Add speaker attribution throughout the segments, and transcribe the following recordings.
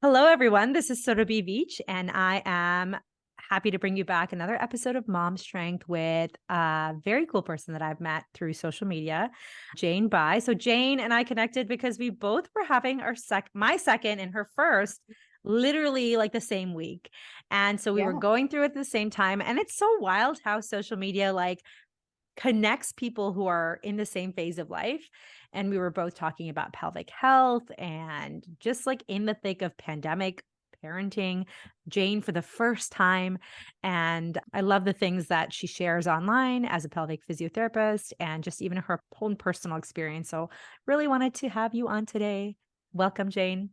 Speaker 1: Hello, everyone. This is Surabhi Veitch, and I am happy to bring you back another episode of Mom Strength with a very cool person that I've met through social media, Jane Bai. So Jane and I connected because we both were having my second and her first, literally like the same week. And so we were
Speaker 2: Yeah.
Speaker 1: going through it at the same time. And it's so wild how social media connects people who are in the same phase of life. And we were both talking about pelvic health and just like in the thick of pandemic parenting, Jane for the first time. And I love the things that she shares online as a pelvic physiotherapist and just even her own personal experience. So, really wanted to have you on today. Welcome, Jane.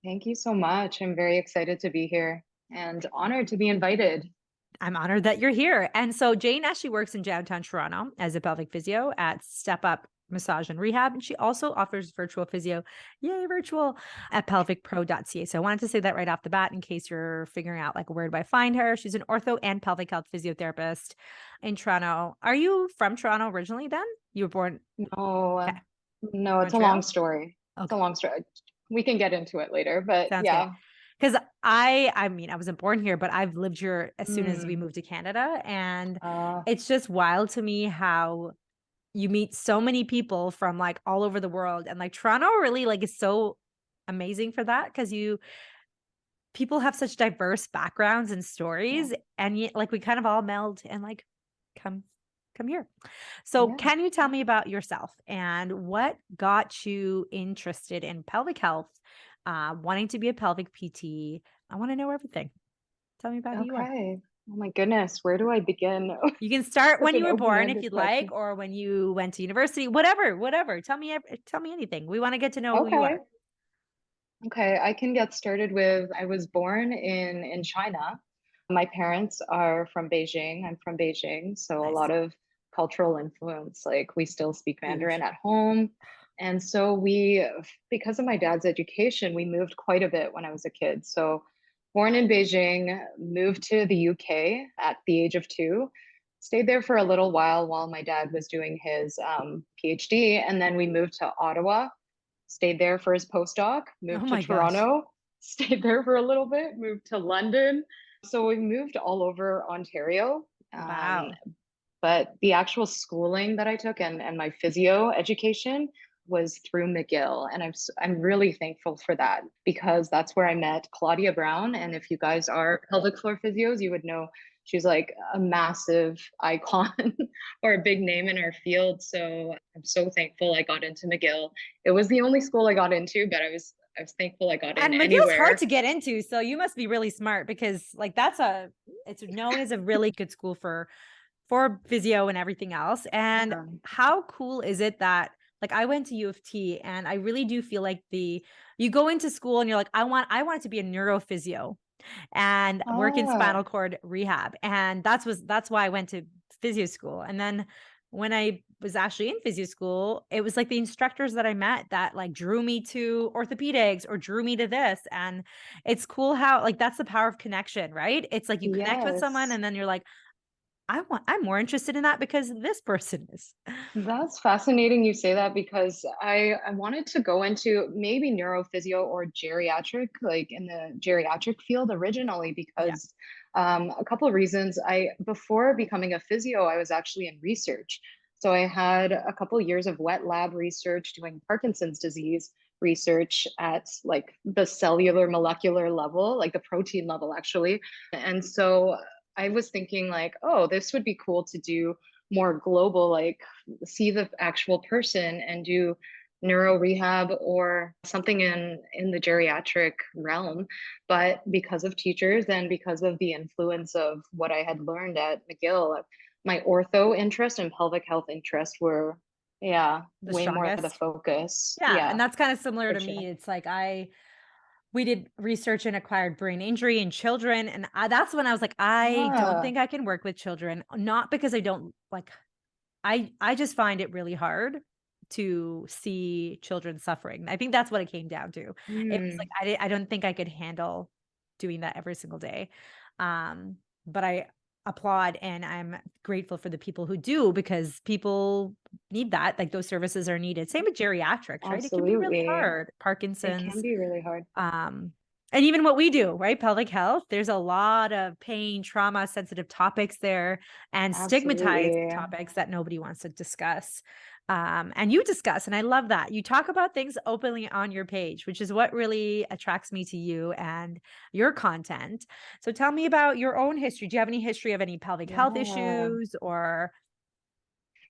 Speaker 2: Thank you so much. I'm very excited to be here and honored to be invited.
Speaker 1: I'm honored that you're here. And so Jane actually works in downtown Toronto as a pelvic physio at Step Up Massage and Rehab. And she also offers virtual physio, yay, virtual, at pelvicpro.ca. So I wanted to say that right off the bat in case you're figuring out like where do I find her. She's an ortho and pelvic health physiotherapist in Toronto. Are you from Toronto originally then? You were born,
Speaker 2: No,
Speaker 1: okay,
Speaker 2: no, it's a long
Speaker 1: Montreal?
Speaker 2: story. It's a
Speaker 1: Okay,
Speaker 2: long story. We can get into it later, but
Speaker 1: sounds good.
Speaker 2: yeah.
Speaker 1: Because I mean, I wasn't born here, but I've lived here as soon as we
Speaker 2: Mm,
Speaker 1: moved to Canada. And
Speaker 2: uh,
Speaker 1: it's just wild to me how you meet so many people from like all over the world. And like Toronto really like is so amazing for that because people have such diverse backgrounds and
Speaker 2: yeah,
Speaker 1: stories. And yet like we kind of all meld and like come come here. So
Speaker 2: yeah.
Speaker 1: can you tell me about yourself and what got you interested in pelvic health, wanting to be a pelvic PT? I want to know everything. Tell me about who you are.
Speaker 2: Okay. Oh my goodness, where do I begin?
Speaker 1: You can start
Speaker 2: Such
Speaker 1: when
Speaker 2: an
Speaker 1: you were born if
Speaker 2: open-ended
Speaker 1: you'd like,
Speaker 2: question.
Speaker 1: or when you went to university, whatever. Tell me anything. We want to get to know who you
Speaker 2: Okay.
Speaker 1: are.
Speaker 2: Okay, I can get started with I was born in China. My parents are from Beijing. I'm from Beijing, so a
Speaker 1: Nice.
Speaker 2: lot of cultural influence. Like we still speak Mandarin
Speaker 1: Huge.
Speaker 2: at home. And so because of my dad's education, we moved quite a bit when I was a kid. So born in Beijing, moved to the UK at the age of 2, stayed there for a little while my dad was doing his PhD, and then we moved to Ottawa, stayed there for his postdoc,
Speaker 1: Oh
Speaker 2: moved to
Speaker 1: my gosh.
Speaker 2: Toronto, stayed there for a little bit, moved to London. So we moved all over Ontario.
Speaker 1: Wow.
Speaker 2: But the actual schooling that I took and my physio education was through McGill. And I'm really thankful for that because that's where I met Claudia Brown. And if you guys are pelvic floor physios, you would know she's like a massive icon or a big name in our field. So I'm so thankful I got into McGill. It was the only school I got into, but I was thankful I got in
Speaker 1: And McGill's hard to
Speaker 2: anywhere.
Speaker 1: get into, so you must be really smart because like it's known as a really good school for physio and everything else. And
Speaker 2: Um,
Speaker 1: how cool is it that like I went to U of T and I really do feel like you go into school and you're like, I want it to be a neurophysio and work in spinal
Speaker 2: ah,
Speaker 1: cord rehab. And that's why I went to physio school. And then when I was actually in physio school, it was like the instructors that I met that like drew me to orthopedics or drew me to this. And it's cool how like that's the power of connection, right? It's like you connect with someone
Speaker 2: yes.
Speaker 1: and then you're like, I'm more interested in that because this person is.
Speaker 2: That's fascinating you say that because I wanted to go into maybe neurophysio or geriatric, like in the geriatric field originally,
Speaker 1: Yeah.
Speaker 2: because a couple of reasons. I before becoming a physio, I was actually in research. So I had a couple of years of wet lab research doing Parkinson's disease research at like the cellular molecular level, like the protein level actually. And so I was thinking like, oh, this would be cool to do more global, like see the actual person and do neuro rehab or something in the geriatric realm. But because of teachers and because of the influence of what I had learned at McGill, my ortho interest and pelvic health interest were, yeah,
Speaker 1: The
Speaker 2: way more the
Speaker 1: strongest.
Speaker 2: focus.
Speaker 1: Yeah. And
Speaker 2: Yeah,
Speaker 1: that's kind of similar
Speaker 2: for
Speaker 1: to
Speaker 2: sure.
Speaker 1: me. It's like we did research in acquired brain injury in children. And that's when I was like, I don't
Speaker 2: Ah,
Speaker 1: think I can work with children, not because I don't like, I just find it really hard to see children suffering. I think that's what it came down to. It was like
Speaker 2: hmm,
Speaker 1: I don't think I could handle doing that every single day. But I applaud and I'm grateful for the people who do because people need that. Like those services are needed. Same with geriatrics, right? It can be really
Speaker 2: absolutely.
Speaker 1: hard.
Speaker 2: It can
Speaker 1: Parkinson's,
Speaker 2: be really hard.
Speaker 1: um, And even what we do, right? Pelvic health, there's a lot of pain, trauma, sensitive topics there and stigmatized
Speaker 2: Absolutely.
Speaker 1: topics that nobody wants to discuss. And you discuss, and I love that. You talk about things openly on your page, which is what really attracts me to you and your content. So tell me about your own history. Do you have any history of any pelvic health
Speaker 2: Yeah.
Speaker 1: issues or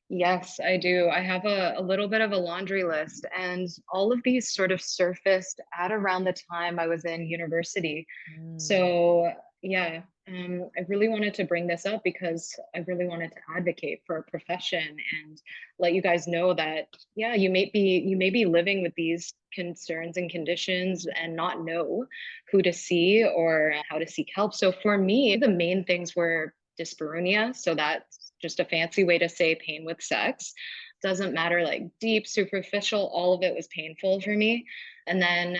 Speaker 2: Yes, I do. I have a little bit of a laundry list, and all of these sort of surfaced at around the time I was in university.
Speaker 1: Mm,
Speaker 2: So, yeah, I really wanted to bring this up because I really wanted to advocate for a profession and let you guys know that, yeah, you may be living with these concerns and conditions and not know who to see or how to seek help. So for me, the main things were dyspareunia. So that's just a fancy way to say pain with sex. Doesn't matter, like deep, superficial, all of it was painful for me. And then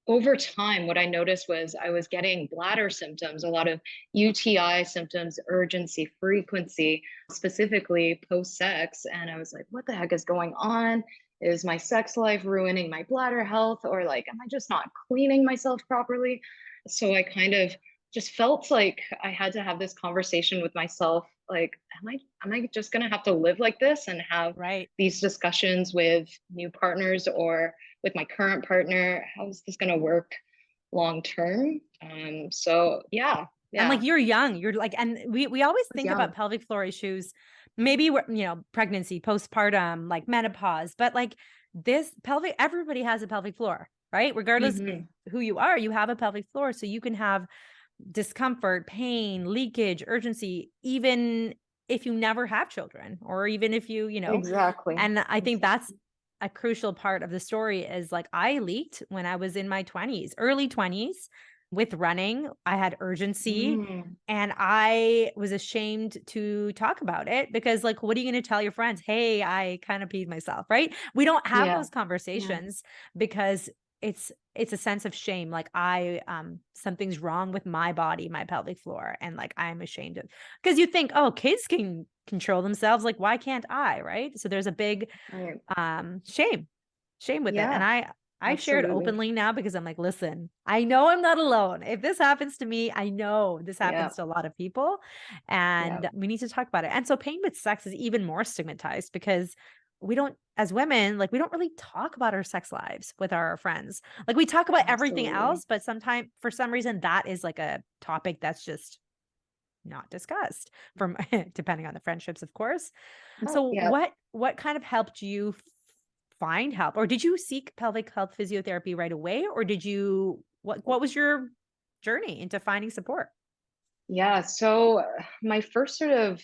Speaker 2: over time, what I noticed was I was getting bladder symptoms, a lot of UTI symptoms, urgency, frequency, specifically post sex. And I was like, what the heck is going on? Is my sex life ruining my bladder health? Or like, am I just not cleaning myself properly? So I kind of just felt like I had to have this conversation with myself. Like, am I just gonna have to live like this and have
Speaker 1: right?
Speaker 2: these discussions with new partners or with my current partner? How is this going to work long term? So yeah,
Speaker 1: And like
Speaker 2: yeah,
Speaker 1: you're young, you're like, and we always
Speaker 2: I was
Speaker 1: think about
Speaker 2: young.
Speaker 1: pelvic floor issues, maybe pregnancy, postpartum, like menopause, but like this pelvic, everybody has a pelvic floor, right? Regardless of
Speaker 2: Hmm.
Speaker 1: who you are, you have a pelvic floor, so you can have discomfort, pain, leakage, urgency, even if you never have children, or even if
Speaker 2: Exactly.
Speaker 1: and I think that's
Speaker 2: Exactly.
Speaker 1: a crucial part of the story is like I leaked when I was in my 20s, early 20s with running. I had urgency
Speaker 2: Mm,
Speaker 1: and I was ashamed to talk about it because like what are you going to tell your friends? Hey, I kind of peed myself, right? We don't have
Speaker 2: yeah.
Speaker 1: those
Speaker 2: Yeah.
Speaker 1: conversations because it's a sense of shame. Like I something's wrong with my body, my pelvic floor, and like I'm ashamed of because you think, oh, kids can control themselves, like why can't I, right? So there's a big
Speaker 2: Right.
Speaker 1: shame with it. And
Speaker 2: Yeah.
Speaker 1: I shared
Speaker 2: Absolutely.
Speaker 1: openly now because I'm like, listen, I know I'm not alone. If this happens to me, I know this
Speaker 2: Yeah.
Speaker 1: happens to a lot of people
Speaker 2: Yeah.
Speaker 1: and we need to talk about it. And so pain with sex is even more stigmatized because we don't, as women, like we don't really talk about our sex lives with our friends. Like we talk about everything
Speaker 2: Absolutely.
Speaker 1: else, but sometimes for some reason that is like a topic that's just not discussed from depending on the friendships, of course.
Speaker 2: Oh,
Speaker 1: So
Speaker 2: yeah.
Speaker 1: what kind of helped you find help? Or did you seek pelvic health physiotherapy right away? Or did you what was your journey into finding support?
Speaker 2: Yeah. So my first sort of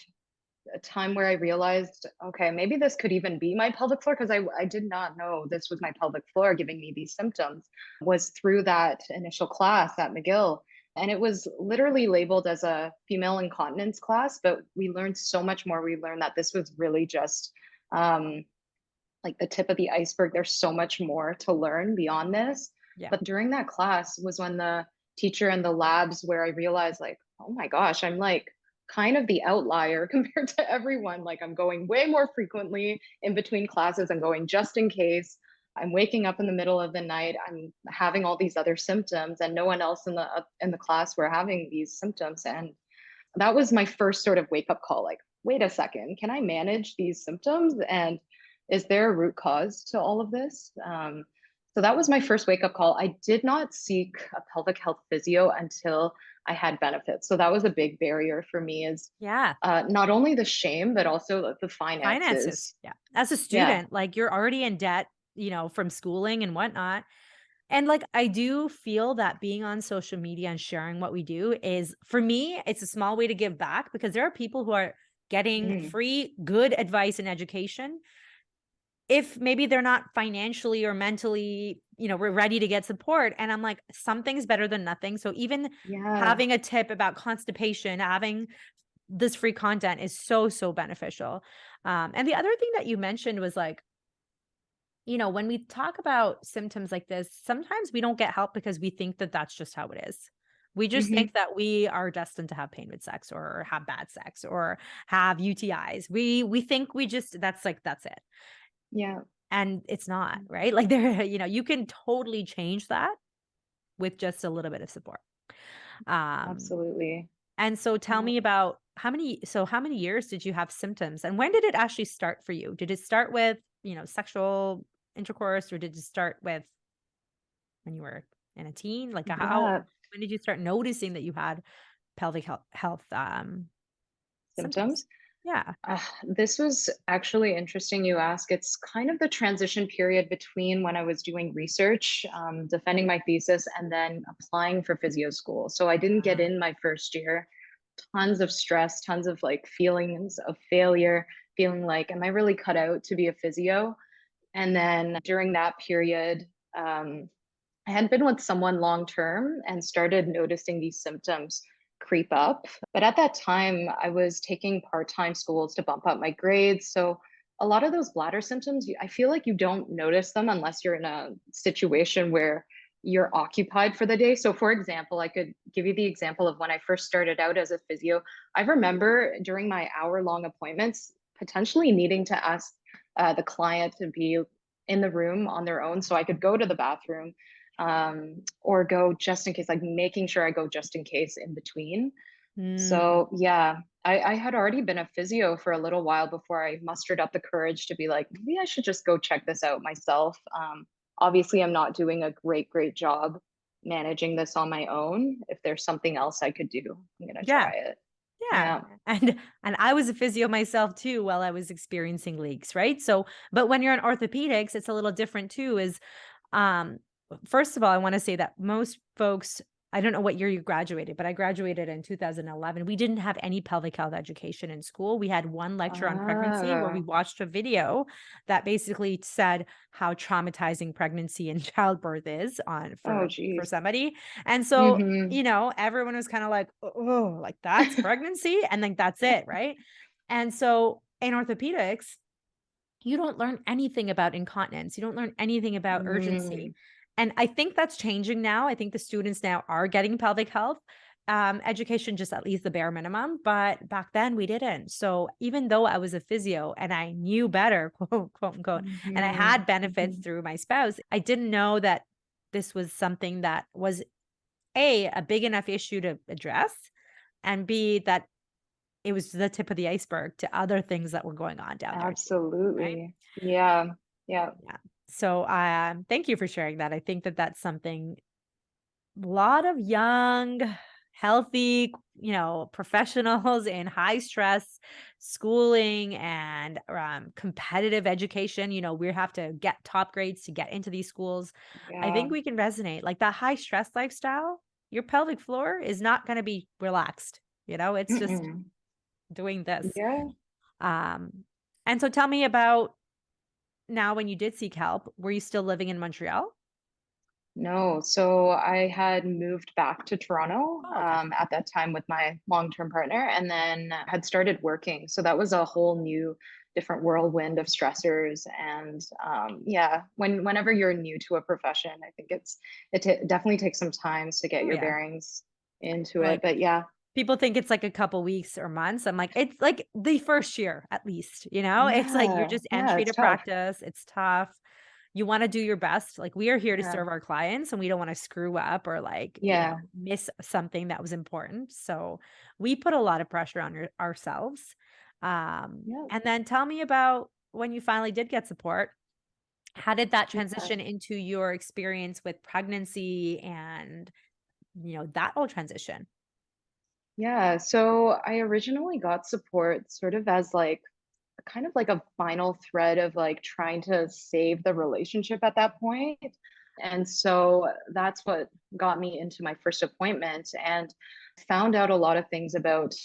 Speaker 2: a time where I realized, okay, maybe this could even be my pelvic floor because I did not know this was my pelvic floor giving me these symptoms was through that initial class at McGill. And it was literally labeled as a female incontinence class, but we learned so much more. We learned that this was really just um, like the tip of the iceberg. There's so much more to learn beyond this.
Speaker 1: Yeah.
Speaker 2: But during that class was when the teacher in the labs where I realized like, oh my gosh, I'm like kind of the outlier compared to everyone. Like I'm going way more frequently in between classes. I'm going just in case. I'm waking up in the middle of the night. I'm having all these other symptoms, and no one else in the class were having these symptoms. And that was my first sort of wake up call. Like, wait a second, can I manage these symptoms? And is there a root cause to all of this? So that was my first wake up call. I did not seek a pelvic health physio until I had benefits. So that was a big barrier for me is
Speaker 1: Yeah.
Speaker 2: not only the shame, but also the
Speaker 1: Finances.
Speaker 2: finances.
Speaker 1: Yeah. As a
Speaker 2: Yeah.
Speaker 1: student, like you're already in debt, from schooling and whatnot. And like I do feel that being on social media and sharing what we do is for me, it's a small way to give back because there are people who are getting
Speaker 2: Mm,
Speaker 1: free good advice and education if maybe they're not financially or mentally, we're ready to get support. And I'm like, something's better than nothing. So even
Speaker 2: yeah.
Speaker 1: having a tip about constipation, having this free content is so, so beneficial. And the other thing that you mentioned was like, when we talk about symptoms like this, sometimes we don't get help because we think that that's just how it is. We just
Speaker 2: Hmm.
Speaker 1: think that we are destined to have pain with sex or have bad sex or have UTIs. We think that's it.
Speaker 2: Yeah.
Speaker 1: And it's not, right? Like there, you can totally change that. with just a little bit of support. Um,
Speaker 2: Absolutely.
Speaker 1: and so tell
Speaker 2: Yeah.
Speaker 1: me about how many years did you have symptoms and when did it actually start for you? Did it start with, sexual intercourse or did it start with when you were in a teen? Like
Speaker 2: Yeah.
Speaker 1: when did you start noticing that you had pelvic health symptoms?
Speaker 2: Symptoms.
Speaker 1: Yeah.
Speaker 2: This was actually interesting you ask. It's kind of the transition period between when I was doing research, defending my thesis, and then applying for physio school. So I didn't get
Speaker 1: Uh,
Speaker 2: in my first year. Tons of stress, tons of like feelings of failure, feeling like, am I really cut out to be a physio? And then during that period, um, I had been with someone long term and started noticing these symptoms creep up. But at that time, I was taking part time schools to bump up my grades. So a lot of those bladder symptoms, I feel like you don't notice them unless you're in a situation where you're occupied for the day. So, for example, I could give you the example of when I first started out as a physio. I remember during my hour-long appointments, potentially needing to ask the client to be in the room on their own so I could go to the bathroom or go just in case, like making sure I go just in case in between.
Speaker 1: mm,
Speaker 2: So yeah, I had already been a physio for a little while before I mustered up the courage to be like, maybe I should just go check this out myself. Obviously, I'm not doing a great job managing this on my own. If there's something else I could do, I'm gonna
Speaker 1: yeah.
Speaker 2: try it.
Speaker 1: Yeah.
Speaker 2: Yeah.
Speaker 1: And I was a physio myself too while I was experiencing leaks, right? So, but when you're in orthopedics, it's a little different too, is um first of all, I want to say that most folks, I don't know what year you graduated, but I graduated in 2011. We didn't have any pelvic health education in school. We had one lecture on pregnancy where we
Speaker 2: Ah,
Speaker 1: watched a video that basically said how traumatizing pregnancy and childbirth is on
Speaker 2: oh,
Speaker 1: for
Speaker 2: geez.
Speaker 1: somebody. And so
Speaker 2: Mm-hmm.
Speaker 1: everyone was kind of like, oh, like that's pregnancy. And like, that's it. Right. And so in orthopedics, you don't learn anything about incontinence. You don't learn anything about urgency.
Speaker 2: Mm,
Speaker 1: And I think that's changing now. I think the students now are getting pelvic health education, just at least the bare minimum. But back then we didn't. So even though I was a physio and I knew better, quote unquote, and I
Speaker 2: mm-hmm.
Speaker 1: had benefits
Speaker 2: Mm-hmm.
Speaker 1: through my spouse, I didn't know that this was something that was a big enough issue to address, and B, that it was the tip of the iceberg to other things that were going on down there too, right?
Speaker 2: Absolutely. Yeah. Yeah.
Speaker 1: Yeah. So, thank you for sharing that. I think that that's something a lot of young, healthy, professionals in high stress schooling and competitive education. We have to get top grades to get into these schools. I
Speaker 2: Yeah.
Speaker 1: think we can resonate like that high stress lifestyle. Your pelvic floor is not going to be relaxed. It's just
Speaker 2: Mm-mm.
Speaker 1: doing this.
Speaker 2: Yeah.
Speaker 1: Um, and so tell me about now when you did seek help, were you still living in Montreal?
Speaker 2: No. So I had moved back to Toronto
Speaker 1: Oh, okay.
Speaker 2: at that time with my long-term partner and then had started working. So that was a whole new different whirlwind of stressors and yeah, whenever you're new to a profession, I think definitely takes some time to get
Speaker 1: Oh,
Speaker 2: your
Speaker 1: yeah.
Speaker 2: bearings into
Speaker 1: You're
Speaker 2: it.
Speaker 1: like,
Speaker 2: But yeah.
Speaker 1: people think it's like a couple weeks or months. I'm like, it's like the first year at least, you know? It's like you're
Speaker 2: Yeah.
Speaker 1: just
Speaker 2: Yeah,
Speaker 1: entry
Speaker 2: it's
Speaker 1: to
Speaker 2: tough.
Speaker 1: practice. It's tough. You wanna do your best. Like, we are here to
Speaker 2: Yeah.
Speaker 1: serve our clients, and we don't wanna screw up or, like,
Speaker 2: Yeah.
Speaker 1: miss something that was important. So, we put a lot of pressure on ourselves.
Speaker 2: Yeah.
Speaker 1: And then tell me about when you finally did get support. How did that
Speaker 2: Yeah.
Speaker 1: transition into your experience with pregnancy and, that whole transition?
Speaker 2: Yeah, so I originally got support sort of as like kind of like a final thread of like trying to save the relationship at that point. And so that's what got me into my first appointment and found out a lot of things about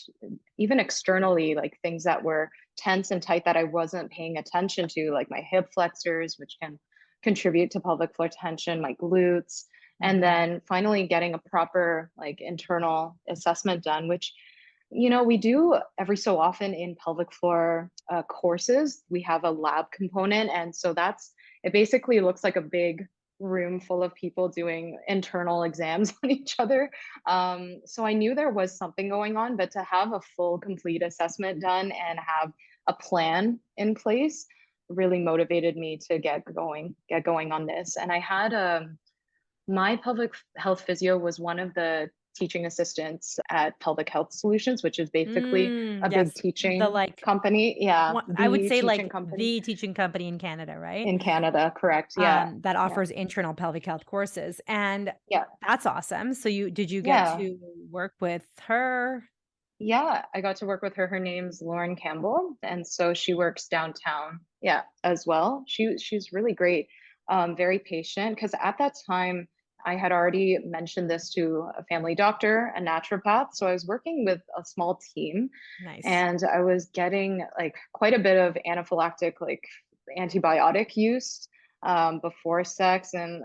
Speaker 2: even externally, like things that were tense and tight that I wasn't paying attention to, like my hip flexors, which can contribute to pelvic floor tension, my glutes, and
Speaker 1: Mhm.
Speaker 2: then finally getting a proper like internal assessment done, which we do every so often in pelvic floor courses. We have a lab component. And so it basically looks like a big room full of people doing internal exams on each other. So I knew there was something going on, but to have a full, complete assessment done and have a plan in place really motivated me to get going on this. And I had My pelvic health physio was one of the teaching assistants at Pelvic Health Solutions, which is basically a big
Speaker 1: Yes. The
Speaker 2: teaching
Speaker 1: like
Speaker 2: company. Yeah,
Speaker 1: one, I would
Speaker 2: the
Speaker 1: say
Speaker 2: teaching
Speaker 1: like
Speaker 2: company
Speaker 1: the teaching company in Canada, right?
Speaker 2: in Canada. Correct. Yeah.
Speaker 1: That
Speaker 2: Yeah.
Speaker 1: offers internal pelvic health courses. And
Speaker 2: Yeah.
Speaker 1: that's awesome. So did you get
Speaker 2: Yeah.
Speaker 1: to work with her?
Speaker 2: Yeah. I got to work with her. Her name's Lauren Campbell. And so she works downtown. Yeah, as well. She's really great. Very patient. Because at that time, I had already mentioned this to a family doctor, a naturopath. So I was working with a small team
Speaker 1: Nice.
Speaker 2: and I was getting like quite a bit of anaphylactic, like antibiotic use before sex. And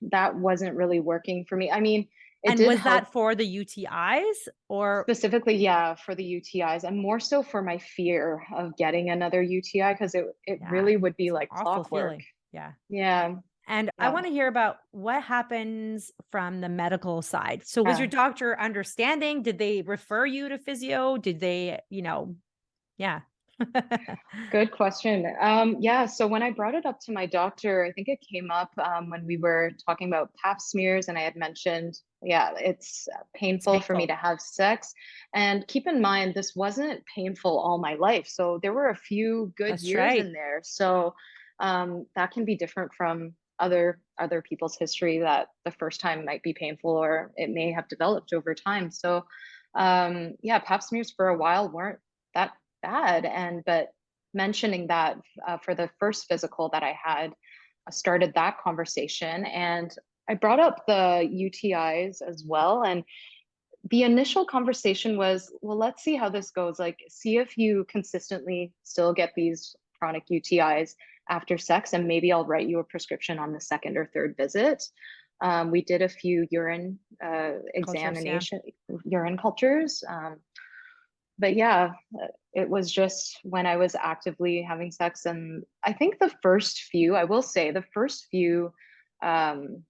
Speaker 2: that wasn't really working for me. I mean, it
Speaker 1: And
Speaker 2: did
Speaker 1: was
Speaker 2: help
Speaker 1: that for the UTIs or
Speaker 2: specifically, yeah, for the UTIs and more so for my fear of getting another UTI because it
Speaker 1: yeah,
Speaker 2: really would be
Speaker 1: it's an
Speaker 2: like
Speaker 1: awful
Speaker 2: clockwork.
Speaker 1: feeling. Yeah.
Speaker 2: Yeah.
Speaker 1: And I
Speaker 2: Yeah.
Speaker 1: want to hear about what happens from the medical side. So was your
Speaker 2: Yeah.
Speaker 1: doctor understanding? Did they refer you to physio? Did they, yeah.
Speaker 2: Good question. Yeah, so when I brought it up to my doctor, I think it came up when we were talking about pap smears, and I had mentioned, yeah, it's
Speaker 1: It's
Speaker 2: painful for me
Speaker 1: painful.
Speaker 2: to have sex. And keep in mind, this wasn't painful all my life. So there were a few good
Speaker 1: That's
Speaker 2: years
Speaker 1: right.
Speaker 2: in there. So that can be different from other people's history that the first time might be painful or it may have developed over time. So yeah, pap smears for a while weren't that bad. And but mentioning that for the first physical that I had, I started that conversation and I brought up the UTIs as well. And the initial conversation was, well, let's see how this goes. Like, see if you consistently still get these chronic UTIs after sex, and maybe I'll write you a prescription on the second or third visit. We did a few urine
Speaker 1: Cultures. Yeah.
Speaker 2: examination, urine cultures. But yeah, it was just when I was actively having sex. And I think the first few, I will say, the first few um,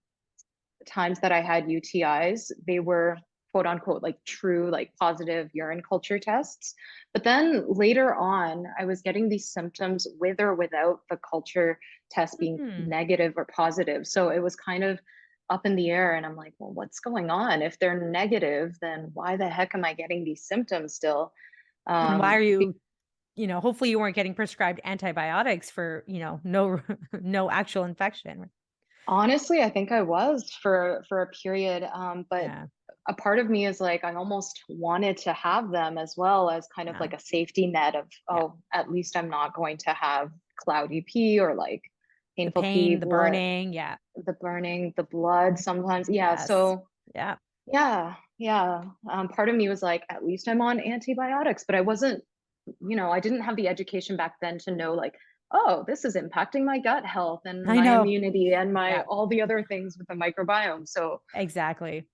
Speaker 2: times that I had UTIs, they were quote unquote like true, like positive urine culture tests. But then later on, I was getting these symptoms with or without the culture test being
Speaker 1: Hmm.
Speaker 2: negative or positive. So it was kind of up in the air. And I'm like, well, what's going on? If they're negative, then why the heck am I getting these symptoms still?
Speaker 1: And why
Speaker 2: Um,
Speaker 1: are you, hopefully you weren't getting prescribed antibiotics for, no, no actual infection.
Speaker 2: Honestly, I think I was for a period. But
Speaker 1: Yeah.
Speaker 2: a part of me is like I almost wanted to have them as well as kind of
Speaker 1: Yeah.
Speaker 2: like a safety net of,
Speaker 1: Yeah.
Speaker 2: oh, at least I'm not going to have cloudy pee or like
Speaker 1: The
Speaker 2: painful pee,
Speaker 1: pain, the
Speaker 2: blood,
Speaker 1: burning. Yeah.
Speaker 2: the burning, the blood sometimes. Yeah.
Speaker 1: Yes.
Speaker 2: So
Speaker 1: Yeah.
Speaker 2: yeah, yeah. Part of me was like, at least I'm on antibiotics, but I wasn't, I didn't have the education back then to know like, oh, this is impacting my gut health and
Speaker 1: I
Speaker 2: my
Speaker 1: know.
Speaker 2: immunity and my
Speaker 1: Yeah,
Speaker 2: all the other things with the microbiome. So
Speaker 1: exactly.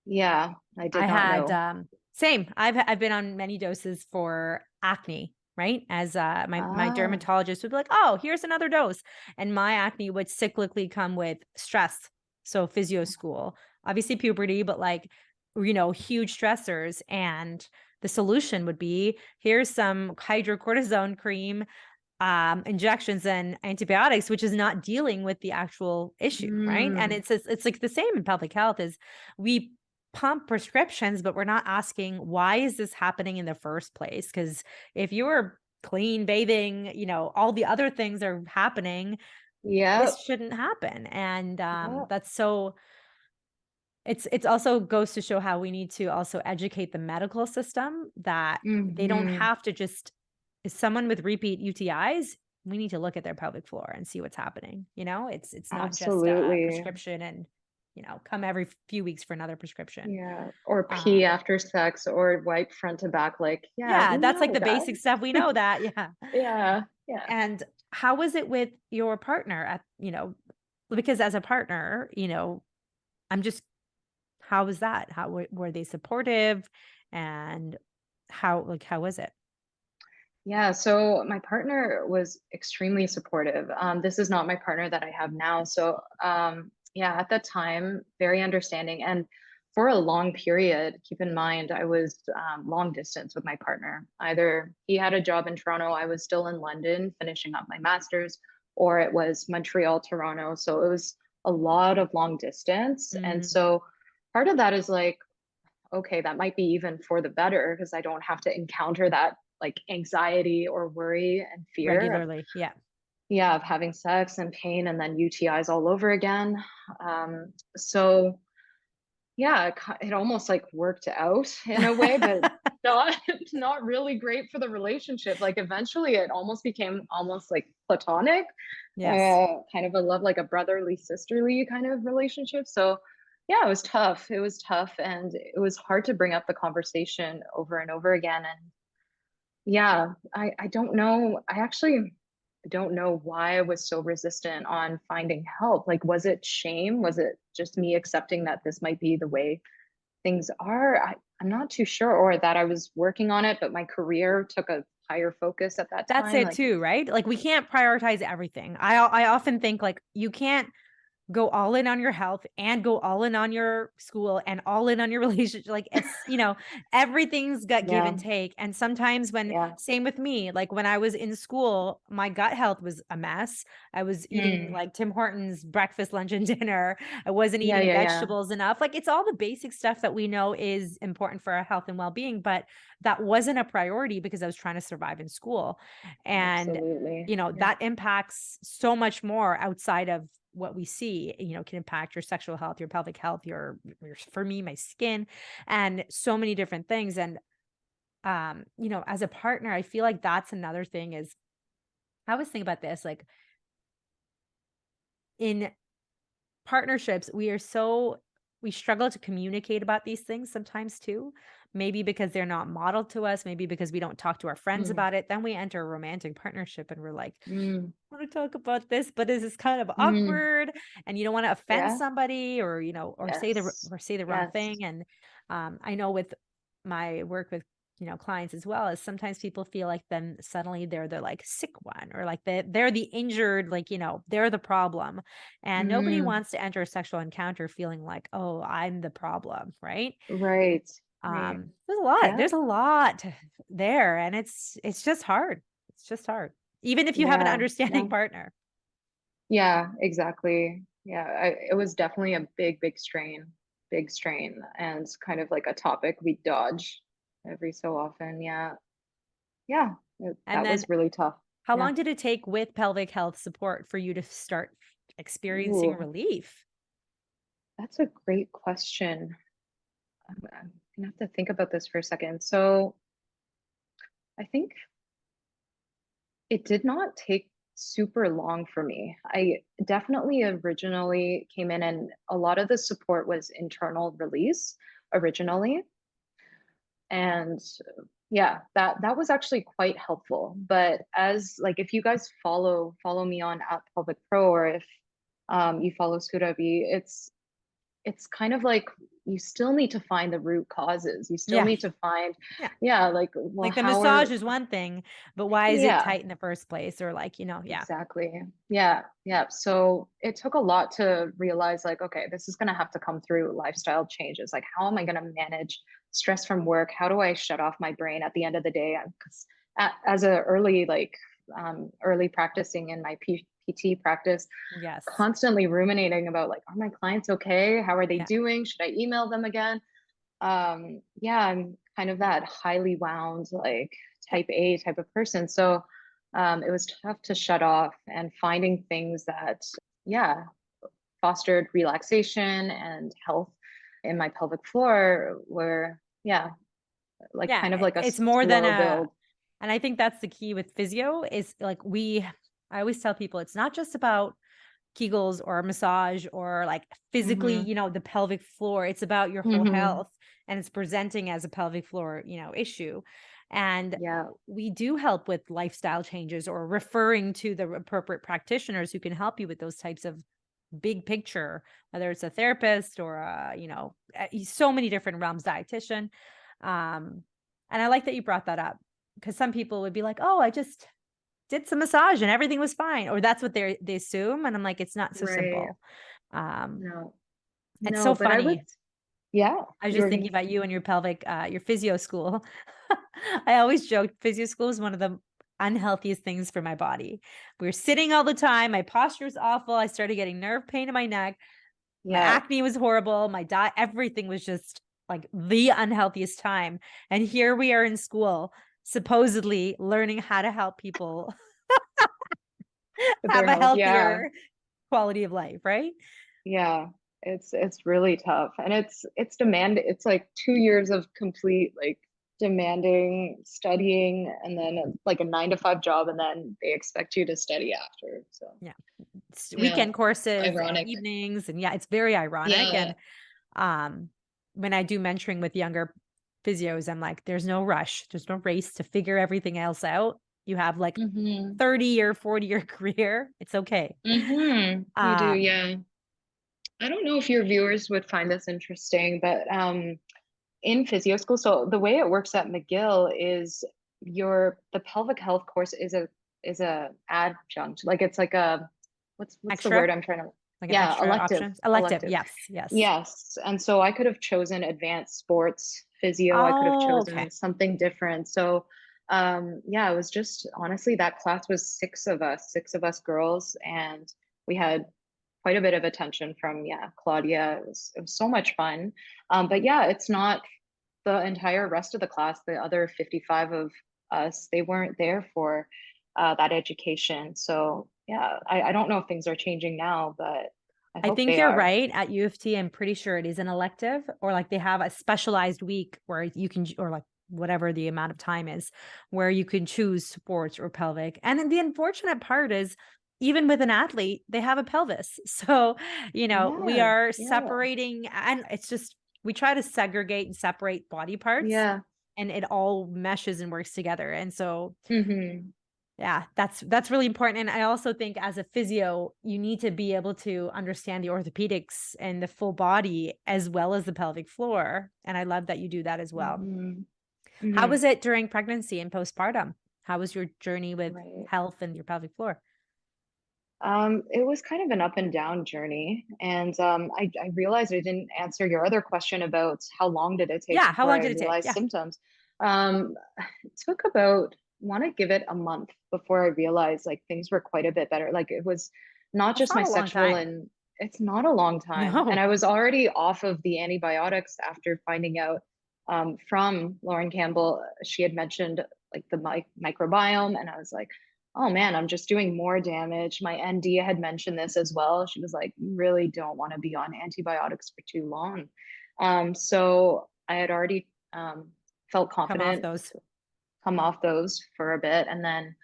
Speaker 2: yeah, I
Speaker 1: I
Speaker 2: did not
Speaker 1: had
Speaker 2: know.
Speaker 1: same. I've been on many doses for acne, right? As my
Speaker 2: Ah,
Speaker 1: dermatologist would be like, "Oh, here's another dose." And my acne would cyclically come with stress. So physio school, obviously puberty, but like, huge stressors. And the solution would be here's some hydrocortisone cream, injections and antibiotics, which is not dealing with the actual issue, right? And
Speaker 2: mm,
Speaker 1: it's like the same in public health is we pump prescriptions, but we're not asking why is this happening in the first place? Because if you're clean, bathing, all the other things are happening,
Speaker 2: yeah,
Speaker 1: this shouldn't happen. And
Speaker 2: yeah,
Speaker 1: that's so it's also goes to show how we need to also educate the medical system that they don't
Speaker 2: hmm,
Speaker 1: have to just is someone with repeat UTIs, we need to look at their pelvic floor and see what's happening. It's not just a
Speaker 2: absolutely.
Speaker 1: prescription and come every few weeks for another prescription.
Speaker 2: Yeah, or pee
Speaker 1: Um,
Speaker 2: after sex or wipe front to back. Like, yeah,
Speaker 1: yeah,
Speaker 2: we
Speaker 1: that's like
Speaker 2: know
Speaker 1: the
Speaker 2: that.
Speaker 1: basic stuff. We know that. Yeah.
Speaker 2: Yeah, yeah.
Speaker 1: And how was it with your partner because as a partner, I'm just how was that? How were they supportive and how was it?
Speaker 2: Yeah, so my partner was extremely supportive. This is not my partner that I have now. So, yeah, at that time, very understanding. And for a long period, keep in mind, I was long distance with my partner. Either he had a job in Toronto, I was still in London finishing up my master's, or it was Montreal, Toronto. So it was a lot of long distance. And
Speaker 1: Mm,
Speaker 2: so part of that is like, okay, that might be even for the better because I don't have to encounter that like anxiety or worry and fear of,
Speaker 1: regularly. Yeah.
Speaker 2: yeah, of having sex and pain and then UTIs all over again. So yeah, it almost like worked out in a way, but not not really great for the relationship. Like eventually it almost became almost like platonic,
Speaker 1: Yes.
Speaker 2: kind of a love, like a brotherly, sisterly kind of relationship. So yeah, it was tough. It was tough. And it was hard to bring up the conversation over and over again. And yeah, I don't know. I actually don't know why I was so resistant on finding help. Like, was it shame? Was it just me accepting that this might be the way things are? I'm not too sure, or that I was working on it, but my career took a higher focus at that
Speaker 1: That's
Speaker 2: time.
Speaker 1: it
Speaker 2: Like,
Speaker 1: too, right? Like we can't prioritize everything. I often think like you can't go all in on your health and go all in on your school and all in on your relationship. Like it's, everything's got give
Speaker 2: yeah,
Speaker 1: and take. And sometimes when,
Speaker 2: yeah.
Speaker 1: same with me, like when I was in school, my gut health was a mess. I was eating
Speaker 2: Mm.
Speaker 1: like Tim Hortons breakfast, lunch, and dinner. I wasn't
Speaker 2: Yeah,
Speaker 1: eating
Speaker 2: yeah, yeah.
Speaker 1: vegetables enough. Like it's all the basic stuff that we know is important for our health and well being. But that wasn't a priority because I was trying to survive in school. And
Speaker 2: Absolutely. Yeah.
Speaker 1: that impacts so much more outside of what we see, can impact your sexual health, your pelvic health, for me, my skin, and so many different things. And, as a partner, I feel like that's another thing is I always think about this, like in partnerships, we struggle to communicate about these things sometimes too. Maybe because they're not modeled to us, maybe because we don't talk to our friends
Speaker 2: Mm,
Speaker 1: about it. Then we enter a romantic partnership and we're like,
Speaker 2: mm,
Speaker 1: want to talk about this, but this is kind of
Speaker 2: mm.
Speaker 1: awkward, and you don't want to offend
Speaker 2: Yeah.
Speaker 1: somebody, or
Speaker 2: Yes.
Speaker 1: say the wrong
Speaker 2: Yes.
Speaker 1: thing. And I know with my work with clients as well, is sometimes people feel like then suddenly they're the like sick one, or like they're the injured, like they're the problem, and nobody
Speaker 2: Mm.
Speaker 1: wants to enter a sexual encounter feeling like, oh, I'm the problem, right?
Speaker 2: Right. Right. Yeah.
Speaker 1: There's a lot there, and it's just hard. It's just hard. Even if you have an
Speaker 2: Yeah.
Speaker 1: understanding
Speaker 2: Yeah.
Speaker 1: partner.
Speaker 2: Yeah, exactly. Yeah, it was definitely a big strain, and kind of like a topic we dodge every so often. Yeah. Yeah.
Speaker 1: And
Speaker 2: That
Speaker 1: then
Speaker 2: was really tough.
Speaker 1: how
Speaker 2: Yeah.
Speaker 1: long did it take with pelvic health support for you to start experiencing
Speaker 2: Ooh,
Speaker 1: relief?
Speaker 2: that's a great question. I'm gonna have to think about this for a second. So I think it did not take super long for me. I definitely originally came in, and a lot of the support was internal release originally. And yeah, that was actually quite helpful. But as like, if you guys follow me on at Pelvic Pro, or if you follow Surabhi, it's kind of like you still need to find the root causes. You still
Speaker 1: Yeah.
Speaker 2: need to find,
Speaker 1: Yeah.
Speaker 2: yeah, like, well,
Speaker 1: Like the
Speaker 2: how
Speaker 1: massage
Speaker 2: are,
Speaker 1: is one thing, but why is it
Speaker 2: yeah,
Speaker 1: tight in the first place? Or like, yeah.
Speaker 2: exactly. Yeah, yeah. So it took a lot to realize, like, okay, this is going to have to come through lifestyle changes. Like, how am I going to manage stress from work? How do I shut off my brain at the end of the day? Because as a early, like, early practicing in my PT practice,
Speaker 1: Yes.
Speaker 2: constantly ruminating about, like, are my clients okay? How are they
Speaker 1: Yeah.
Speaker 2: doing? Should I email them again? Yeah, I'm kind of that highly wound, like
Speaker 1: Yeah.
Speaker 2: type A type of person. So it was tough to shut off, and finding things that, yeah, fostered relaxation and health in my pelvic floor were, yeah, like
Speaker 1: Yeah.
Speaker 2: kind of like a
Speaker 1: It's more than
Speaker 2: slow
Speaker 1: a,
Speaker 2: build.
Speaker 1: and I think that's the key with physio is like I always tell people it's not just about Kegels or massage or like physically,
Speaker 2: Hmm.
Speaker 1: the pelvic floor. It's about your whole
Speaker 2: Hmm.
Speaker 1: health, and it's presenting as a pelvic floor, issue. And
Speaker 2: Yeah.
Speaker 1: we do help with lifestyle changes or referring to the appropriate practitioners who can help you with those types of big picture, whether it's a therapist or so many different realms, dietitian. Um, and I like that you brought that up because some people would be like, oh, I just did some massage and everything was fine, or that's what they assume, and I'm like, it's not so
Speaker 2: Right.
Speaker 1: simple. Um,
Speaker 2: No,
Speaker 1: it's
Speaker 2: no,
Speaker 1: so
Speaker 2: but I would,
Speaker 1: funny.
Speaker 2: yeah,
Speaker 1: I was
Speaker 2: you
Speaker 1: just
Speaker 2: were gonna
Speaker 1: thinking
Speaker 2: say,
Speaker 1: about you and your pelvic, your physio school. I always joked physio school is one of the unhealthiest things for my body. We were sitting all the time. My posture was awful. I started getting nerve pain in my neck. My
Speaker 2: Yeah.
Speaker 1: acne was horrible. My diet, everything was just like the unhealthiest time. And here we are in school, supposedly learning how to help people
Speaker 2: With
Speaker 1: have
Speaker 2: their
Speaker 1: a
Speaker 2: health. Yeah.
Speaker 1: healthier quality of life, right?
Speaker 2: Yeah. It's really tough. And it's it's like 2 years of complete like demanding studying and then like a 9 to 5 job and then they expect you to study after. So
Speaker 1: Yeah. It's
Speaker 2: yeah,
Speaker 1: weekend courses and
Speaker 2: ironic.
Speaker 1: evenings. And yeah, it's very ironic.
Speaker 2: Yeah.
Speaker 1: And um, when I do mentoring with younger physios, I'm like, there's no rush. There's no race to figure everything else out. You have like
Speaker 2: Mm-hmm.
Speaker 1: 30 or 40-year career. It's okay.
Speaker 2: Mm-hmm. You do,
Speaker 1: Um,
Speaker 2: yeah. I don't know if your viewers would find this interesting, but in physio school, so the way it works at McGill is the pelvic health course is a adjunct. Like it's like a what's the word
Speaker 1: extra,
Speaker 2: I'm trying to
Speaker 1: like an
Speaker 2: yeah,
Speaker 1: extra
Speaker 2: elective.
Speaker 1: option. Elective.
Speaker 2: Elective.
Speaker 1: Yes. Yes.
Speaker 2: Yes. And so I could have chosen advanced sports physio. I could have
Speaker 1: Oh, okay.
Speaker 2: chosen something different. So yeah, it was just honestly that class was six of us girls, and we had quite a bit of attention from Claudia. It was so much fun. But yeah, it's not the entire rest of the class, the other 55 of us, they weren't there for that education. So yeah, I don't know if things are changing now, but I
Speaker 1: I
Speaker 2: hope
Speaker 1: think
Speaker 2: they
Speaker 1: you're
Speaker 2: are.
Speaker 1: right. At U of T, I'm pretty sure it is an elective, or like they have a specialized week where you can, or like whatever the amount of time is, where you can choose sports or pelvic. And then the unfortunate part is, even with an athlete, they have a pelvis. So, we
Speaker 2: Yeah,
Speaker 1: are
Speaker 2: yeah,
Speaker 1: separating, and it's just, we try to segregate and separate body parts,
Speaker 2: yeah.
Speaker 1: and it all meshes and works together. And so,
Speaker 2: Mm-hmm.
Speaker 1: yeah, that's really important. And I also think as a physio, you need to be able to understand the orthopedics and the full body as well as the pelvic floor. And I love that you do that as well.
Speaker 2: Mm-hmm.
Speaker 1: How
Speaker 2: Mm-hmm.
Speaker 1: was it during pregnancy and postpartum? How was your journey with
Speaker 2: Right.
Speaker 1: health and your pelvic floor?
Speaker 2: It was kind of an up and down journey. And I realized I didn't answer your other question about how long did it take
Speaker 1: Yeah, how
Speaker 2: before
Speaker 1: long
Speaker 2: I
Speaker 1: did it take?
Speaker 2: realized
Speaker 1: Yeah.
Speaker 2: symptoms. Um, it took about, want to give it a month before I realized like things were quite a bit better. Like it was not
Speaker 1: That's
Speaker 2: just my
Speaker 1: not a long
Speaker 2: sexual
Speaker 1: time.
Speaker 2: and it's not a long time. And
Speaker 1: No.
Speaker 2: I was already off of the antibiotics after finding out from Lauren Campbell. She had mentioned like the microbiome, and I was like, oh man, I'm just doing more damage. My ND had mentioned this as well. She was like, you really don't want to be on antibiotics for too long. So I had already felt
Speaker 1: Come off
Speaker 2: confident
Speaker 1: those.
Speaker 2: to come off those for a bit, and then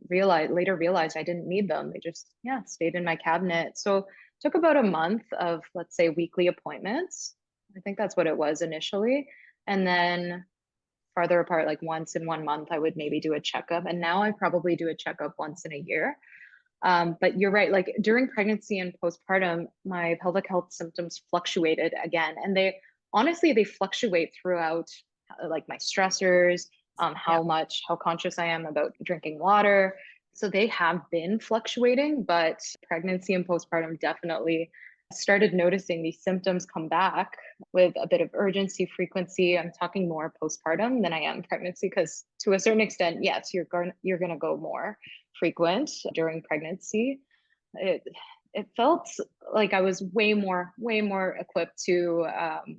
Speaker 2: realized I didn't need them. They just stayed in my cabinet. So it took about a month of, let's say, weekly appointments. I think that's what it was initially. And then farther apart, like once in 1 month, I would maybe do a checkup. And now I probably do a checkup once in a year. But you're right, like during pregnancy and postpartum, my pelvic health symptoms fluctuated again. And they honestly, they fluctuate throughout like my stressors,
Speaker 1: Yeah.
Speaker 2: how conscious I am about drinking water. So they have been fluctuating, but pregnancy and postpartum definitely started noticing these symptoms come back with a bit of urgency, frequency. I'm talking more postpartum than I am pregnancy because to a certain extent, yes, you're going to go more frequent during pregnancy. It it felt like I was way more equipped to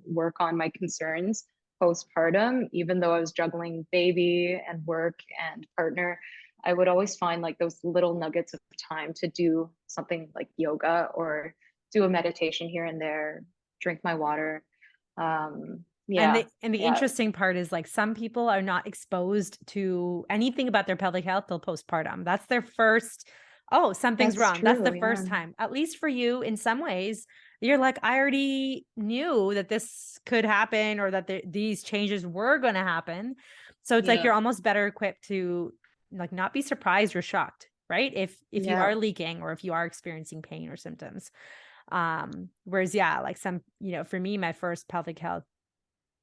Speaker 2: work on my concerns postpartum, even though I was juggling baby and work and partner. I would always find like those little nuggets of time to do something like yoga or do a meditation here and there, drink my water.
Speaker 1: And
Speaker 2: Yeah,
Speaker 1: the
Speaker 2: yeah,
Speaker 1: interesting part is like some people are not exposed to anything about their pelvic health till postpartum. That's their first, oh, something's
Speaker 2: that's
Speaker 1: wrong. That's
Speaker 2: true.
Speaker 1: the
Speaker 2: Yeah,
Speaker 1: first time. At least for you, in some ways, you're like, I already knew that this could happen or that these changes were going to happen. So it's like
Speaker 2: yeah,
Speaker 1: you're almost better equipped to like not be surprised or shocked, right? If you
Speaker 2: yeah.
Speaker 1: are leaking or if you are experiencing pain or symptoms. Whereas yeah, like some, for me, my first pelvic health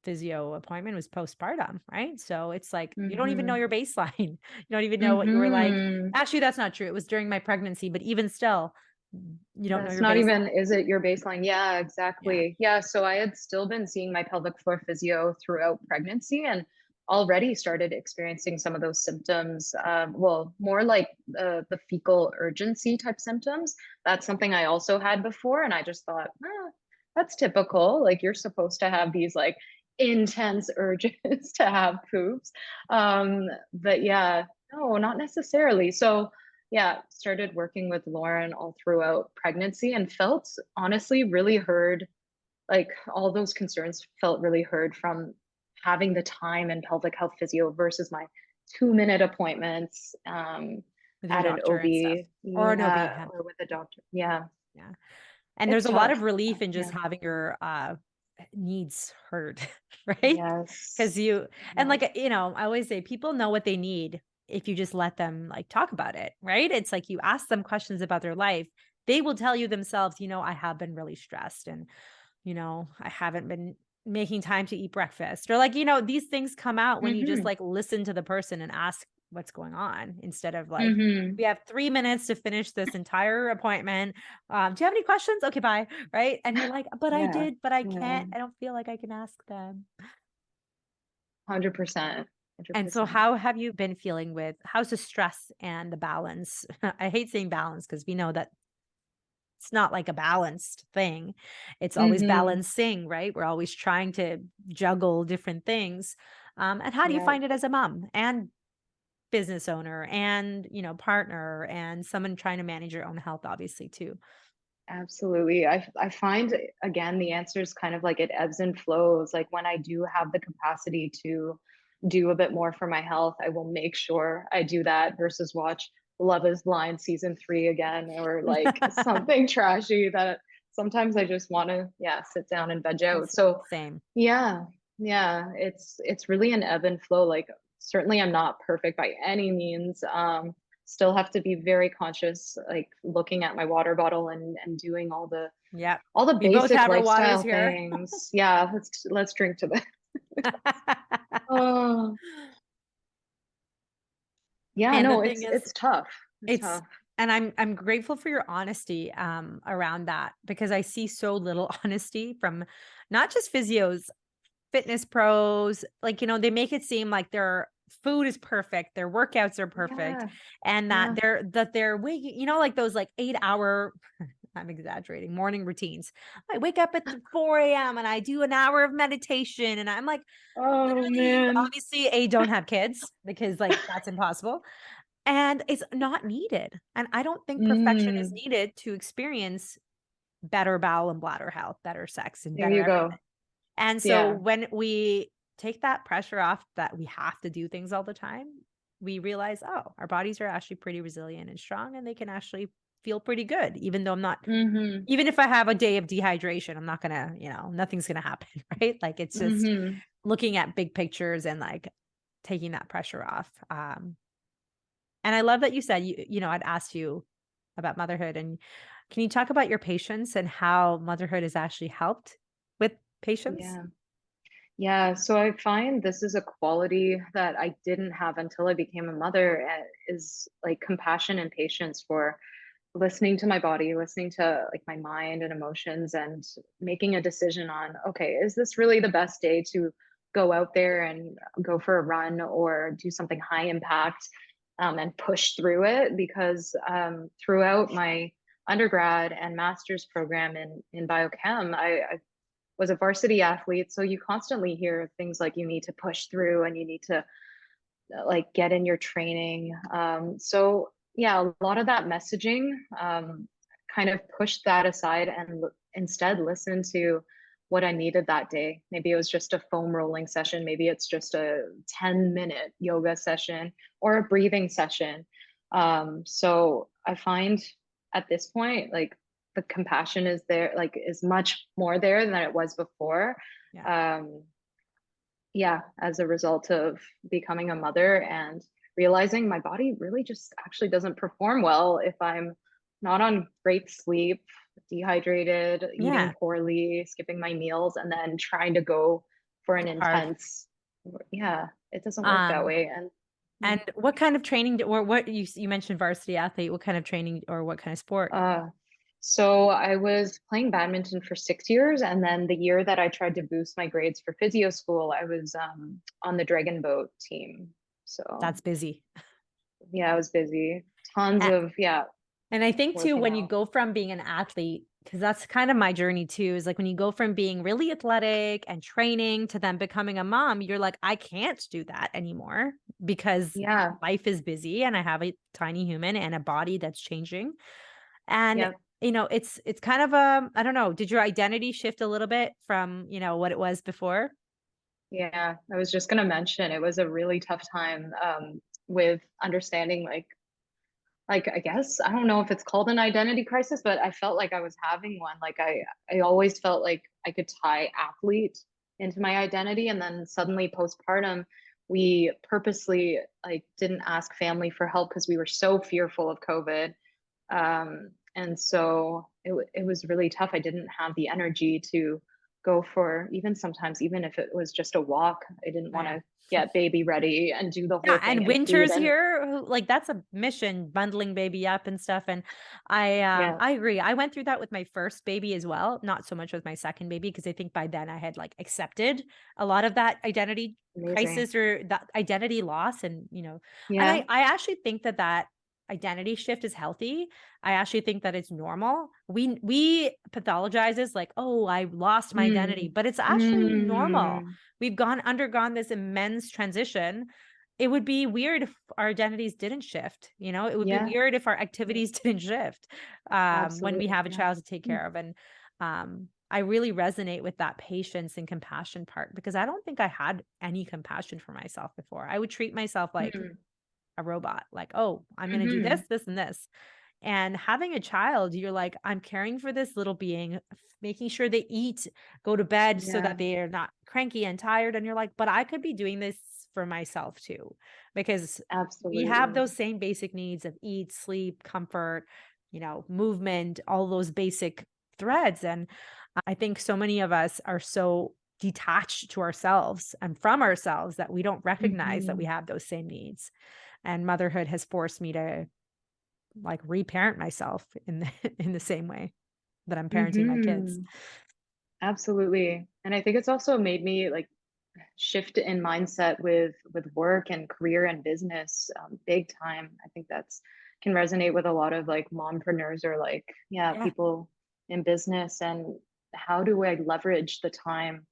Speaker 1: physio appointment was postpartum, right? So it's like you don't even know
Speaker 2: Mm-hmm.
Speaker 1: your baseline. You don't even know what you were like.
Speaker 2: Mm-hmm.
Speaker 1: Actually, that's not true. It was during my pregnancy, but even still, you don't know
Speaker 2: That's
Speaker 1: your
Speaker 2: not even,
Speaker 1: baseline.
Speaker 2: is it your baseline? Yeah,
Speaker 1: Yeah.
Speaker 2: exactly. Yeah, so I had still been seeing my pelvic floor physio throughout pregnancy. And already started experiencing some of those symptoms. Well, more like the fecal urgency type symptoms. That's something I also had before. And I just thought, that's typical. Like you're supposed to have these like intense urges to have poops. But yeah, no, not necessarily. So yeah, started working with Lauren all throughout pregnancy and felt honestly really heard. Like all those concerns felt really heard from having the time in pelvic health physio versus my 2-minute appointments
Speaker 1: with your
Speaker 2: at an
Speaker 1: doctor and stuff,
Speaker 2: OB,
Speaker 1: or an OB.
Speaker 2: yeah, or with a doctor. Yeah,
Speaker 1: Yeah. And there's
Speaker 2: it's
Speaker 1: a lot of
Speaker 2: tough.
Speaker 1: relief in just
Speaker 2: Yeah.
Speaker 1: having your needs heard, right? Because
Speaker 2: Yes.
Speaker 1: you, and
Speaker 2: Yeah.
Speaker 1: like, you know, I always say people know what they need if you just let them like talk about it, right? It's like you ask them questions about their life, they will tell you themselves, you know, I have been really stressed and, you know, I haven't been making time to eat breakfast, or like, you know, these things come out when you just
Speaker 2: Mm-hmm.
Speaker 1: like listen to the person and ask what's going on instead of like,
Speaker 2: Mm-hmm.
Speaker 1: we have 3 minutes to finish this entire appointment. Do you have any questions? Okay, bye. Right. And you're like, but I
Speaker 2: Yeah.
Speaker 1: did, but I
Speaker 2: Yeah.
Speaker 1: can't, I don't feel like I can ask them.
Speaker 2: 100%.
Speaker 1: And so
Speaker 2: 100%.
Speaker 1: how have you been feeling with how's the stress and the balance? I hate saying balance because we know that it's not like a balanced thing. It's always
Speaker 2: Mm-hmm.
Speaker 1: balancing, right? We're always trying to juggle different things. And how do you
Speaker 2: Yeah.
Speaker 1: find it as a mom and business owner and, you know, partner and someone trying to manage your own health, obviously, too?
Speaker 2: Absolutely. I find again the answer is kind of like it ebbs and flows. Like when I do have the capacity to do a bit more for my health, I will make sure I do that versus watch Love is Blind season 3 again or like something trashy that sometimes I just want to yeah, sit down and veg out.
Speaker 1: That's
Speaker 2: So
Speaker 1: same.
Speaker 2: yeah, yeah, it's really an ebb and flow. Like certainly I'm not perfect by any means. Still have to be very conscious, like looking at my water bottle and doing
Speaker 1: Yeah.
Speaker 2: all the
Speaker 1: We both
Speaker 2: basic
Speaker 1: have our waters
Speaker 2: lifestyle
Speaker 1: here.
Speaker 2: things. Yeah, let's drink to that. Oh, yeah,
Speaker 1: And the
Speaker 2: no,
Speaker 1: thing is,
Speaker 2: it's tough. It's
Speaker 1: it's
Speaker 2: tough.
Speaker 1: and I'm grateful for your honesty around that because I see so little honesty from not just physios, fitness pros, like, you know, they make it seem like their food is perfect, their workouts are perfect,
Speaker 2: Yeah,
Speaker 1: and
Speaker 2: yeah.
Speaker 1: that they're waking, you know, like those like 8-hour, I'm exaggerating, morning routines. I wake up at 4 a.m. and I do an hour of meditation. And I'm like,
Speaker 2: Oh
Speaker 1: literally, you
Speaker 2: man.
Speaker 1: obviously A, don't have kids because like that's impossible. And it's not needed. And I don't think perfection is
Speaker 2: Mm,
Speaker 1: needed to experience better bowel and bladder health, better sex, and
Speaker 2: there
Speaker 1: better
Speaker 2: you
Speaker 1: everything.
Speaker 2: go.
Speaker 1: And so
Speaker 2: Yeah.
Speaker 1: when we take that pressure off that we have to do things all the time, we realize, oh, our bodies are actually pretty resilient and strong and they can actually feel pretty good, even though I'm not,
Speaker 2: Mm-hmm.
Speaker 1: even if I have a day of dehydration, I'm not gonna, you know, nothing's gonna happen, right? Like it's just
Speaker 2: Mm-hmm.
Speaker 1: looking at big pictures and like taking that pressure off. And I love that you said you know, I'd asked you about motherhood, and can you talk about your patients and how motherhood has actually helped with patients?
Speaker 2: Yeah. Yeah, so I find this is a quality that I didn't have until I became a mother, is like compassion and patience for listening to my body, listening to like my mind and emotions and making a decision on, okay, is this really the best day to go out there and go for a run or do something high impact and push through it? Because throughout my undergrad and master's program in biochem, I was a varsity athlete. So you constantly hear things like you need to push through and you need to like get in your training. So yeah, a lot of that messaging kind of pushed that aside and instead listen to what I needed that day. Maybe it was just a foam rolling session. Maybe it's just a 10-minute yoga session or a breathing session. So I find at this point, like the compassion is there, like is much more there than it was before.
Speaker 1: Yeah.
Speaker 2: Um, yeah, as a result of becoming a mother and realizing my body really just actually doesn't perform well if I'm not on great sleep, dehydrated, eating
Speaker 1: Yeah.
Speaker 2: poorly, skipping my meals, and then trying to go for an
Speaker 1: It's hard.
Speaker 2: intense, yeah, it doesn't work that
Speaker 1: Um,
Speaker 2: way. And
Speaker 1: and what kind of training or what you mentioned varsity athlete, what kind of training or what kind of sport?
Speaker 2: uh, So I was playing badminton for 6 years, and then the year that I tried to boost my grades for physio school, I was on the dragon boat team. So
Speaker 1: That's busy.
Speaker 2: yeah, I was busy. Tons of
Speaker 1: And I think too,
Speaker 2: working
Speaker 1: when you
Speaker 2: out.
Speaker 1: go from being an athlete, because that's kind of my journey too, is like when you go from being really athletic and training to then becoming a mom, you're like, I can't do that anymore because
Speaker 2: Yeah,
Speaker 1: life is busy and I have a tiny human and a body that's changing. And
Speaker 2: yeah,
Speaker 1: it's kind of I don't know, did your identity shift a little bit from, what it was before?
Speaker 2: yeah. I was just gonna mention it was a really tough time with understanding like I guess I don't know if it's called an identity crisis, but I felt like I was having one. Like I always felt like I could tie athlete into my identity, and then suddenly postpartum, we purposely like didn't ask family for help because we were so fearful of COVID. And so it was really tough. I didn't have the energy to go for even sometimes, even if it was just a walk. I didn't
Speaker 1: Oh
Speaker 2: want
Speaker 1: yeah.
Speaker 2: to get baby ready and do the
Speaker 1: Yeah,
Speaker 2: whole thing
Speaker 1: and
Speaker 2: and feed
Speaker 1: winter's
Speaker 2: and
Speaker 1: here, like, that's a mission, bundling baby up and stuff, and
Speaker 2: yeah,
Speaker 1: I agree. I went through that with my first baby as well, not so much with my second baby, because I think by then I had, like, accepted a lot of that identity
Speaker 2: amazing.
Speaker 1: crisis or that identity loss and
Speaker 2: Yeah.
Speaker 1: I actually think that that identity shift is healthy. I actually think that it's normal. We pathologize as like, "Oh, I lost my identity,"
Speaker 2: Mm.
Speaker 1: but it's actually normal.
Speaker 2: Mm.
Speaker 1: We've undergone this immense transition. It would be weird if our identities didn't shift, it would be
Speaker 2: Yeah.
Speaker 1: weird if our
Speaker 2: Yeah.
Speaker 1: activities didn't shift, when we
Speaker 2: Absolutely.
Speaker 1: have a
Speaker 2: Yeah.
Speaker 1: child to take
Speaker 2: Mm.
Speaker 1: care of, and, I really resonate with that patience and compassion part because I don't think I had any compassion for myself before. I would treat myself like
Speaker 2: Mm.
Speaker 1: a robot, like, "Oh, I'm gonna do this,
Speaker 2: Mhm.
Speaker 1: this, and this." And having a child, you're like, "I'm caring for this little being, making sure they eat, go to bed so
Speaker 2: Yeah.
Speaker 1: that they are not cranky and tired." And you're like, "But I could be doing this for myself too." Because we have
Speaker 2: Absolutely.
Speaker 1: those same basic needs of eat, sleep, comfort, movement, all those basic threads. And I think so many of us are so detached to ourselves and from ourselves that we don't recognize that we
Speaker 2: Mhm.
Speaker 1: have those same needs. And motherhood has forced me to like reparent myself in the in the same way that I'm parenting my kids.
Speaker 2: Mhm. Absolutely. And I think it's also made me like shift in mindset with work and career and business big time. I think that's can resonate with a lot of like mompreneurs or like yeah,
Speaker 1: Yeah,
Speaker 2: people in business. And how do I leverage the time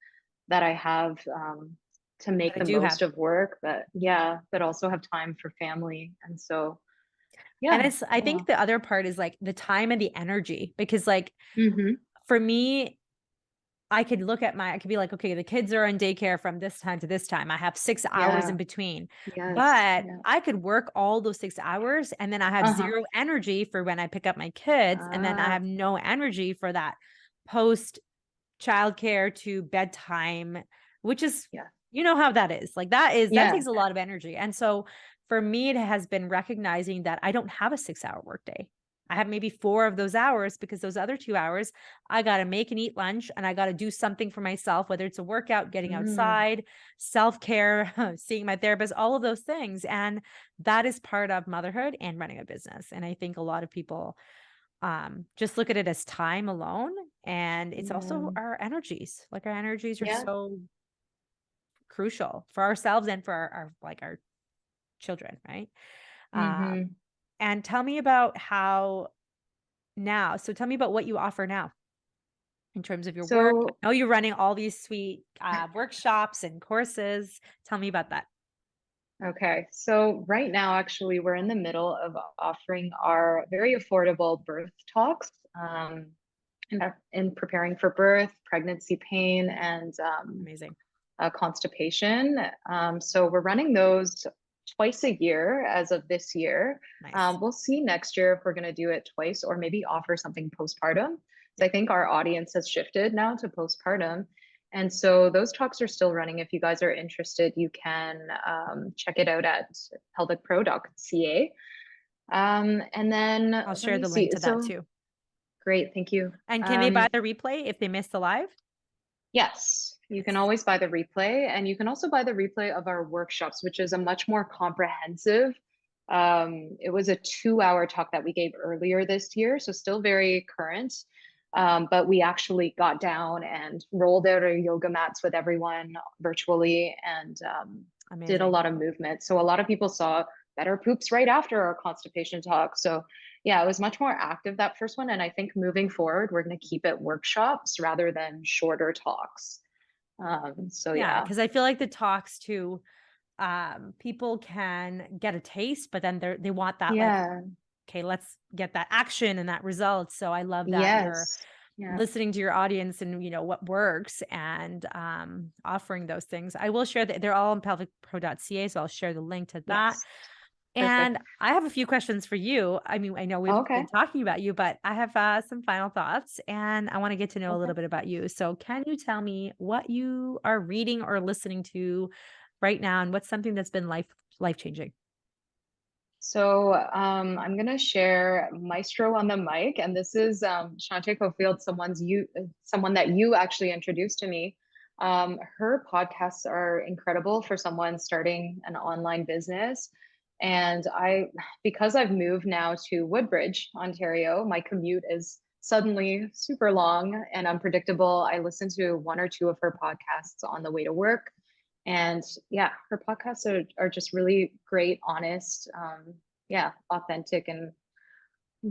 Speaker 2: that I have to
Speaker 1: that
Speaker 2: make
Speaker 1: I
Speaker 2: the
Speaker 1: do have.
Speaker 2: most of work, but yeah, but also have time for family. And so
Speaker 1: And
Speaker 2: yeah,
Speaker 1: I
Speaker 2: yeah.
Speaker 1: think the other part is like the time and the energy because like
Speaker 2: Hmm.
Speaker 1: for me, I could be like, okay, the kids are in daycare from this time to this time. I have 6 hours in
Speaker 2: Yeah.
Speaker 1: between,
Speaker 2: Yes.
Speaker 1: but
Speaker 2: Yeah.
Speaker 1: I could work all those 6 hours and then I have
Speaker 2: Uh-huh.
Speaker 1: zero energy for when I pick up my kids. And then I
Speaker 2: Ah,
Speaker 1: have no energy for that post childcare to bedtime, which is,
Speaker 2: yeah.
Speaker 1: how that is. Like that
Speaker 2: Yeah.
Speaker 1: takes a lot of energy. And so for me, it has been recognizing that I don't have a 6 hour workday. I have maybe 4 of those hours because those other 2 hours, I got to make and eat lunch and I got to do something for myself, whether it's a workout, getting
Speaker 2: Mm,
Speaker 1: outside, self care, seeing my therapist, all of those things. And that is part of motherhood and running a business. And I think a lot of people just look at it as time alone. And it's also
Speaker 2: yeah.
Speaker 1: our energies. Like our energies are
Speaker 2: Yeah.
Speaker 1: so crucial for ourselves and for our children, right? Um,
Speaker 2: Hmm.
Speaker 1: and tell me about tell me about what you offer now in terms of your work.
Speaker 2: So,
Speaker 1: I know you're running all these sweet workshops and courses. Tell me about that.
Speaker 2: okay. So right now, actually, we're in the middle of offering our very affordable birth talks in preparing for birth, pregnancy pain, and
Speaker 1: Amazing.
Speaker 2: constipation. So we're running those twice a year as of this year.
Speaker 1: Nice.
Speaker 2: We'll see next year if we're going to do it twice or maybe offer something postpartum. So
Speaker 1: Yeah.
Speaker 2: I think our audience has shifted now to postpartum. And so those talks are still running. If you guys are interested, you can check it out at pelvicpro.ca. And then
Speaker 1: I'll
Speaker 2: let
Speaker 1: share
Speaker 2: me
Speaker 1: the link
Speaker 2: see.
Speaker 1: to that
Speaker 2: So
Speaker 1: too.
Speaker 2: great. Thank you.
Speaker 1: And can they buy
Speaker 2: Um,
Speaker 1: the replay if they missed the live?
Speaker 2: Yes, you can
Speaker 1: Nice.
Speaker 2: always buy the replay, and you can also buy the replay of our workshops, which is a much more comprehensive It was a 2 hour talk that we gave earlier this year, so still very current. But we actually got down and rolled out our yoga mats with everyone virtually and did a
Speaker 1: Amazing.
Speaker 2: lot of movement. So a lot of people saw better poops right after our constipation talk. So yeah, it was much more active that first one. And I think moving forward, we're going to keep it workshops rather than shorter talks. So
Speaker 1: Yeah,
Speaker 2: yeah,
Speaker 1: because I feel like the talks too, people can get a taste, but then they want that like,
Speaker 2: yeah,
Speaker 1: okay, let's get that action and that result. So I love that you're
Speaker 2: yes, yeah,
Speaker 1: listening to your audience and what works and offering those things. I will share that they're all on pelvicpro.ca, so I'll share the link to that.
Speaker 2: yes,
Speaker 1: And
Speaker 2: perfect.
Speaker 1: I have a few questions for you. I mean, I know we've
Speaker 2: Okay,
Speaker 1: been talking about you, but I have some final thoughts and I want to get to know a
Speaker 2: okay.
Speaker 1: little bit about you. So, can you tell me what you are reading or listening to right now and what's something that's been life changing?
Speaker 2: So I'm gonna share Maestro on the mic, and this is Shante Cofield, someone that you actually introduced to me. Her podcasts are incredible for someone starting an online business. And because I've moved now to Woodbridge, Ontario, my commute is suddenly super long and unpredictable. I listen to one or two of her podcasts on the way to work. And yeah, her podcasts are just really great, honest, yeah, authentic, and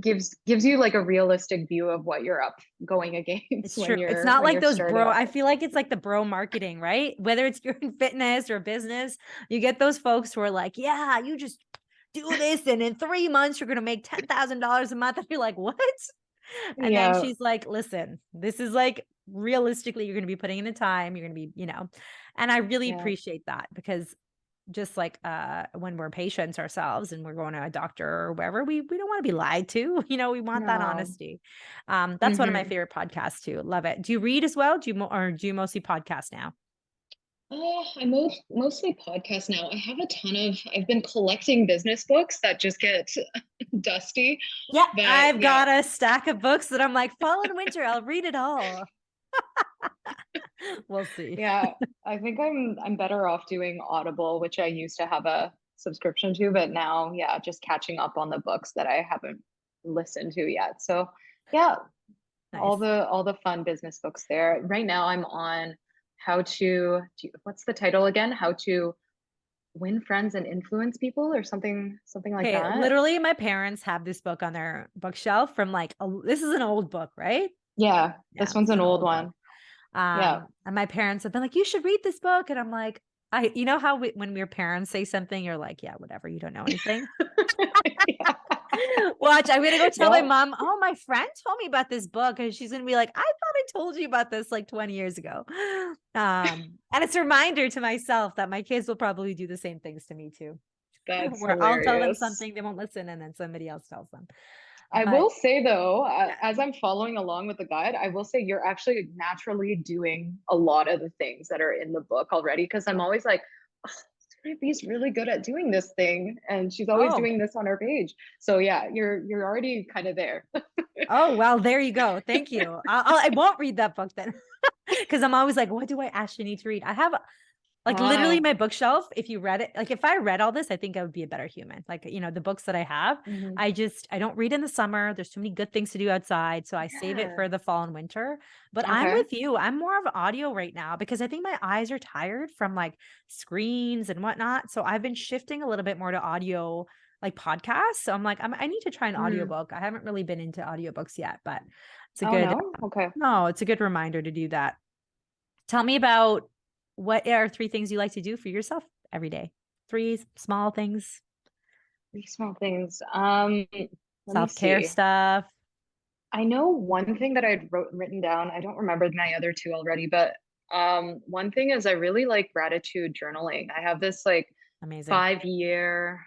Speaker 2: gives you like a realistic view of what you're up going against
Speaker 1: It's true. It's
Speaker 2: when
Speaker 1: not like
Speaker 2: you're
Speaker 1: those
Speaker 2: starting
Speaker 1: bro.
Speaker 2: out.
Speaker 1: I feel like it's like the bro marketing, right? Whether it's you're in fitness or business, you get those folks who are like, yeah, you just do this. And in 3 months, you're going to make $10,000 a month. And you're like, what? And then
Speaker 2: Yeah,
Speaker 1: she's like, listen, this is like realistically, you're going to be putting in the time. You're going to be, and I really
Speaker 2: yeah,
Speaker 1: appreciate that because just like when we're patients ourselves and we're going to a doctor or wherever, we don't want to be lied to. We want that
Speaker 2: no.
Speaker 1: honesty. That's one of my
Speaker 2: Hmm.
Speaker 1: favorite podcasts too. Love it. Do you read as well? Or do you mostly podcast now?
Speaker 2: I mostly podcast now. I've been collecting business books that just get dusty.
Speaker 1: Yeah,
Speaker 2: But
Speaker 1: I've
Speaker 2: yeah,
Speaker 1: got a stack of books that I'm like, fall and winter, I'll read it all. We'll see.
Speaker 2: yeah, I think I'm better off doing Audible, which I used to have a subscription to, but now, yeah, just catching up on the books that I haven't listened to yet. So, yeah,
Speaker 1: Nice.
Speaker 2: all the fun business books there. Right now I'm on what's the title again? How to win friends and influence people or something like
Speaker 1: Okay,
Speaker 2: that.
Speaker 1: literally, my parents have this book on their bookshelf from like, this is an old book, right?
Speaker 2: Yeah,
Speaker 1: Yeah,
Speaker 2: this
Speaker 1: this
Speaker 2: one's
Speaker 1: is
Speaker 2: an
Speaker 1: an
Speaker 2: old
Speaker 1: old book.
Speaker 2: one. Yeah.
Speaker 1: And my parents have been like, you should read this book. And I'm like, you know how when your parents say something, you're like, yeah, whatever, you don't know anything.
Speaker 2: Yeah.
Speaker 1: Watch, I'm gonna go tell my
Speaker 2: Yeah.
Speaker 1: mom, oh, my friend told me about this book. And she's gonna be like, I thought I told you about this like 20 years ago. And it's a reminder to myself that my kids will probably do the same things to me too.
Speaker 2: That's
Speaker 1: Where I'll tell them
Speaker 2: hilarious.
Speaker 1: something, they won't listen, and then somebody else tells them.
Speaker 2: I
Speaker 1: But
Speaker 2: will say though,
Speaker 1: yeah,
Speaker 2: as I'm following along with the guide, I will say you're actually naturally doing a lot of the things that are in the book already. Because I'm always like, oh, Surabhi's really good at doing this thing, and she's always
Speaker 1: oh,
Speaker 2: doing this on her page. So yeah, you're already kind of there.
Speaker 1: oh, well, there you go. Thank you. I won't read that book then. Because I'm always like, what do I actually need to read? I have like literally
Speaker 2: Ah,
Speaker 1: my bookshelf. If you read it, like if I read all this, I think I would be a better human. Like, the books that I have,
Speaker 2: mhm.
Speaker 1: I don't read in the summer. There's too many good things to do outside. So I save it
Speaker 2: Yeah.
Speaker 1: for the fall and winter. But I'm
Speaker 2: Okay.
Speaker 1: with you. I'm more of audio right now because I think my eyes are tired from like screens and whatnot. So I've been shifting a little bit more to audio, like podcasts. So I'm like, I need to try an
Speaker 2: Mm.
Speaker 1: audiobook. I haven't really been into audiobooks yet, but it's a
Speaker 2: Oh
Speaker 1: good,
Speaker 2: no. Okay.
Speaker 1: no, it's a good reminder to do that. Tell me about what are 3 things you like to do for yourself every day? 3 small things,
Speaker 2: Three small things. Let me
Speaker 1: self-care
Speaker 2: see.
Speaker 1: stuff.
Speaker 2: I know one thing that written down. I don't remember my other two already, but one thing is I really like gratitude journaling. I have this like
Speaker 1: Amazing.
Speaker 2: 5 year,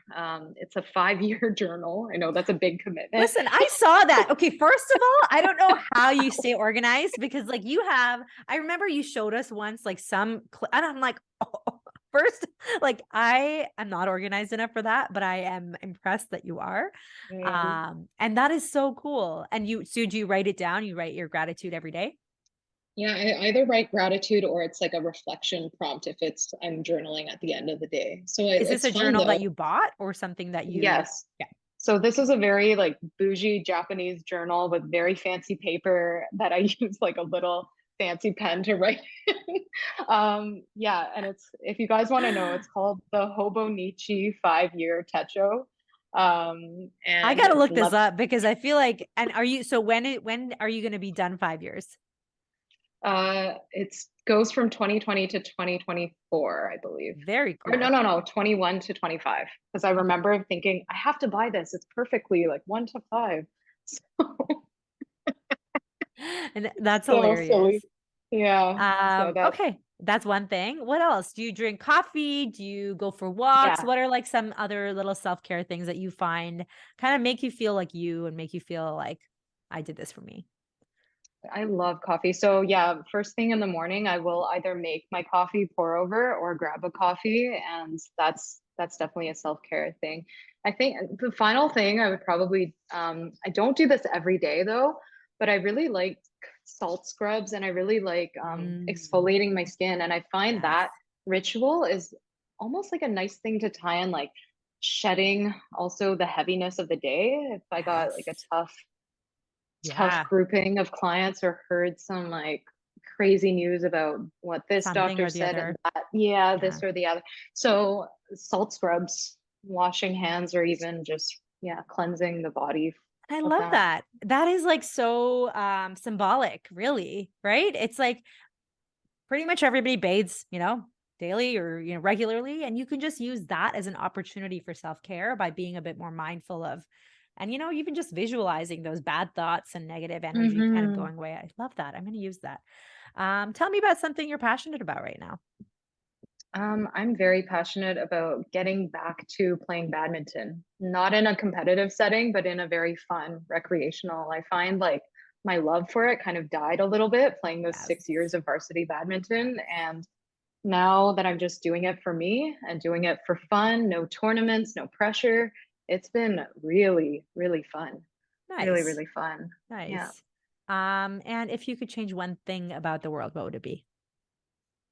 Speaker 2: it's a 5 year journal. I know that's a big commitment.
Speaker 1: Listen, I saw that. Okay, first of all, I don't know how you stay organized because like I remember you showed us once like and I'm like, oh, first, like I am not organized enough for that, but I am impressed that you are.
Speaker 2: Mm.
Speaker 1: And that is so cool. And so do you write it down? You write your gratitude every day?
Speaker 2: Yeah, I either write gratitude or it's like a reflection prompt if it's I'm journaling at the end of the day. So
Speaker 1: Is this
Speaker 2: it's
Speaker 1: a
Speaker 2: fun
Speaker 1: journal
Speaker 2: though.
Speaker 1: that you bought or something that you
Speaker 2: Yes.
Speaker 1: yeah.
Speaker 2: So this is a very like bougie Japanese journal with very fancy paper that I use like a little fancy pen to write in. Yeah, and it's if you guys want to know, it's called the Hobonichi 5-year Techo.
Speaker 1: I
Speaker 2: And
Speaker 1: gotta
Speaker 2: it's
Speaker 1: look this
Speaker 2: left
Speaker 1: up because I feel like and are you so when are you gonna be done 5 years?
Speaker 2: it's goes from 2020 to 2024, I believe.
Speaker 1: Very
Speaker 2: Or no,
Speaker 1: cool.
Speaker 2: no, no, 21 to 25. Because I
Speaker 1: Okay.
Speaker 2: remember thinking, I have to buy this. It's perfectly like 1 to 5.
Speaker 1: And that's
Speaker 2: So
Speaker 1: hilarious.
Speaker 2: silly. Yeah. So that,
Speaker 1: Okay, that's one thing. What else? Do you drink coffee? Do you go for walks?
Speaker 2: yeah,
Speaker 1: What are like some other little self-care things that you find kind of make you feel like you and make you feel like I did this for me?
Speaker 2: I love coffee. So yeah, first thing in the morning, I will either make my coffee pour over or grab a coffee, and that's definitely a self-care thing. I think the final thing I would probably I don't do this every day though, but I really like salt scrubs and I really like
Speaker 1: Mm,
Speaker 2: exfoliating my skin. And I find
Speaker 1: yes.
Speaker 2: that ritual is almost like a nice thing to tie in like shedding also the heaviness of the day. If I got like a
Speaker 1: Yes.
Speaker 2: tough
Speaker 1: Yeah.
Speaker 2: grouping of clients or heard some like crazy news about what this
Speaker 1: Something
Speaker 2: doctor
Speaker 1: or the
Speaker 2: said and
Speaker 1: other.
Speaker 2: that, yeah,
Speaker 1: Yeah.
Speaker 2: this or the other. So salt scrubs, washing hands, or even just, yeah, cleansing the body
Speaker 1: I
Speaker 2: of
Speaker 1: love
Speaker 2: that.
Speaker 1: that. That is like so symbolic, really, right? It's like pretty much everybody bathes, daily or, regularly. And you can just use that as an opportunity for self-care by being a bit more mindful of, and, even just visualizing those bad thoughts and negative energy kind of
Speaker 2: Hmm.
Speaker 1: going away. I love that. I'm going to use that. Tell me about something you're passionate about right now.
Speaker 2: I'm very passionate about getting back to playing badminton, not in a competitive setting, but in a very fun recreational. I find like my love for it kind of died a little bit playing those
Speaker 1: Yes.
Speaker 2: 6 years of varsity badminton.
Speaker 1: Yes.
Speaker 2: And now that I'm just doing it for me and doing it for fun, no tournaments, no pressure, it's been really, really fun. Really,
Speaker 1: Nice.
Speaker 2: really fun. Yeah.
Speaker 1: Nice. And if you could change one thing about the world, what would it be?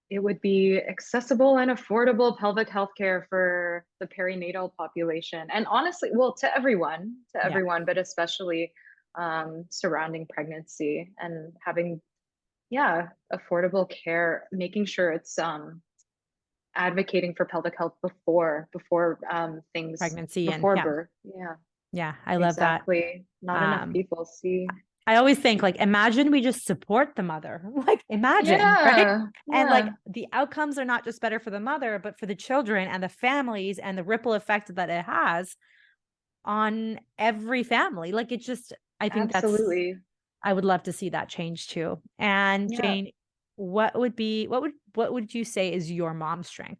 Speaker 2: It would be accessible and affordable pelvic health care for the perinatal population. And honestly, well, to
Speaker 1: Yeah.
Speaker 2: everyone, but especially surrounding pregnancy and having, yeah, affordable care, making sure it's advocating for pelvic health before things
Speaker 1: Pregnancy and
Speaker 2: before
Speaker 1: yeah.
Speaker 2: birth. Yeah,
Speaker 1: Yeah. I love that.
Speaker 2: exactly. Not enough
Speaker 1: Um,
Speaker 2: people see.
Speaker 1: I always think like, imagine we just support the mother, like imagine, right?
Speaker 2: Yeah,
Speaker 1: And like
Speaker 2: yeah,
Speaker 1: the outcomes are not just better for the mother, but for the children and the families and the ripple effect that it has on every family. Like it's just, I think
Speaker 2: absolutely.
Speaker 1: I would love to see that change too. And
Speaker 2: Yeah.
Speaker 1: Jane, what would you say is your mom's strength?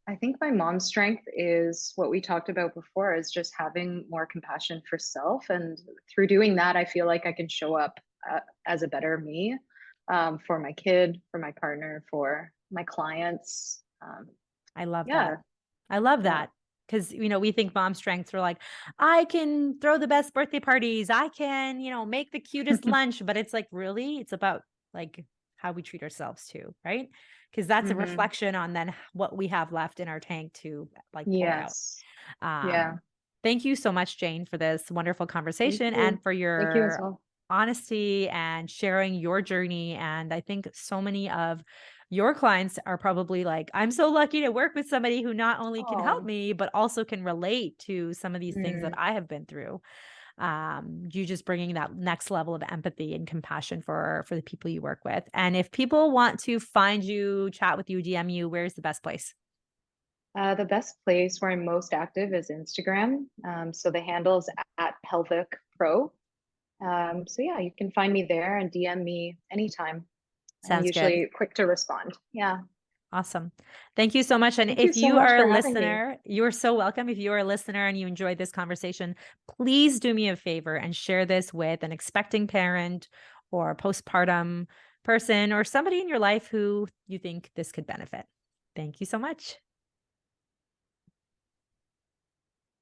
Speaker 2: I think my mom's strength is what we talked about before is just having more compassion for self. And through doing that, I feel like I can show up as a better me for my kid, for my partner, for my clients.
Speaker 1: I love that.
Speaker 2: Yeah,
Speaker 1: I love
Speaker 2: yeah.
Speaker 1: that. Because, we think mom strengths are like, I can throw the best birthday parties. I can, make the cutest lunch. But it's like, really, it's about like how we treat ourselves too, right? Because that's a
Speaker 2: Hmm.
Speaker 1: reflection on then what we have left in our tank to like pour out.
Speaker 2: Yes. Yeah.
Speaker 1: Um, thank you so much, Jane, for this wonderful
Speaker 2: Thank
Speaker 1: conversation
Speaker 2: you.
Speaker 1: and for
Speaker 2: Thank you as
Speaker 1: your
Speaker 2: well.
Speaker 1: honesty and sharing your journey. And I think so many of your clients are probably like, I'm so lucky to work with somebody who not only can help
Speaker 2: Oh.
Speaker 1: me, but also can relate to some of these things that
Speaker 2: Mm.
Speaker 1: I have been through. You just bringing that next level of empathy and compassion for the people you work with. And if people want to find you, chat with you, DM you, where's the best place?
Speaker 2: The best place where I'm most active is Instagram. So the handle is at Pelvic Pro. So yeah, you can find me there and DM me anytime. I'm
Speaker 1: Sounds good.
Speaker 2: usually quick to respond. Yeah.
Speaker 1: Awesome. Thank you so much. And
Speaker 2: Thank you
Speaker 1: if
Speaker 2: so
Speaker 1: you
Speaker 2: much
Speaker 1: are a
Speaker 2: for having me.
Speaker 1: listener, you're so welcome. If you are a listener and you enjoyed this conversation, please do me a favor and share this with an expecting parent or postpartum person or somebody in your life who you think this could benefit. Thank you so much.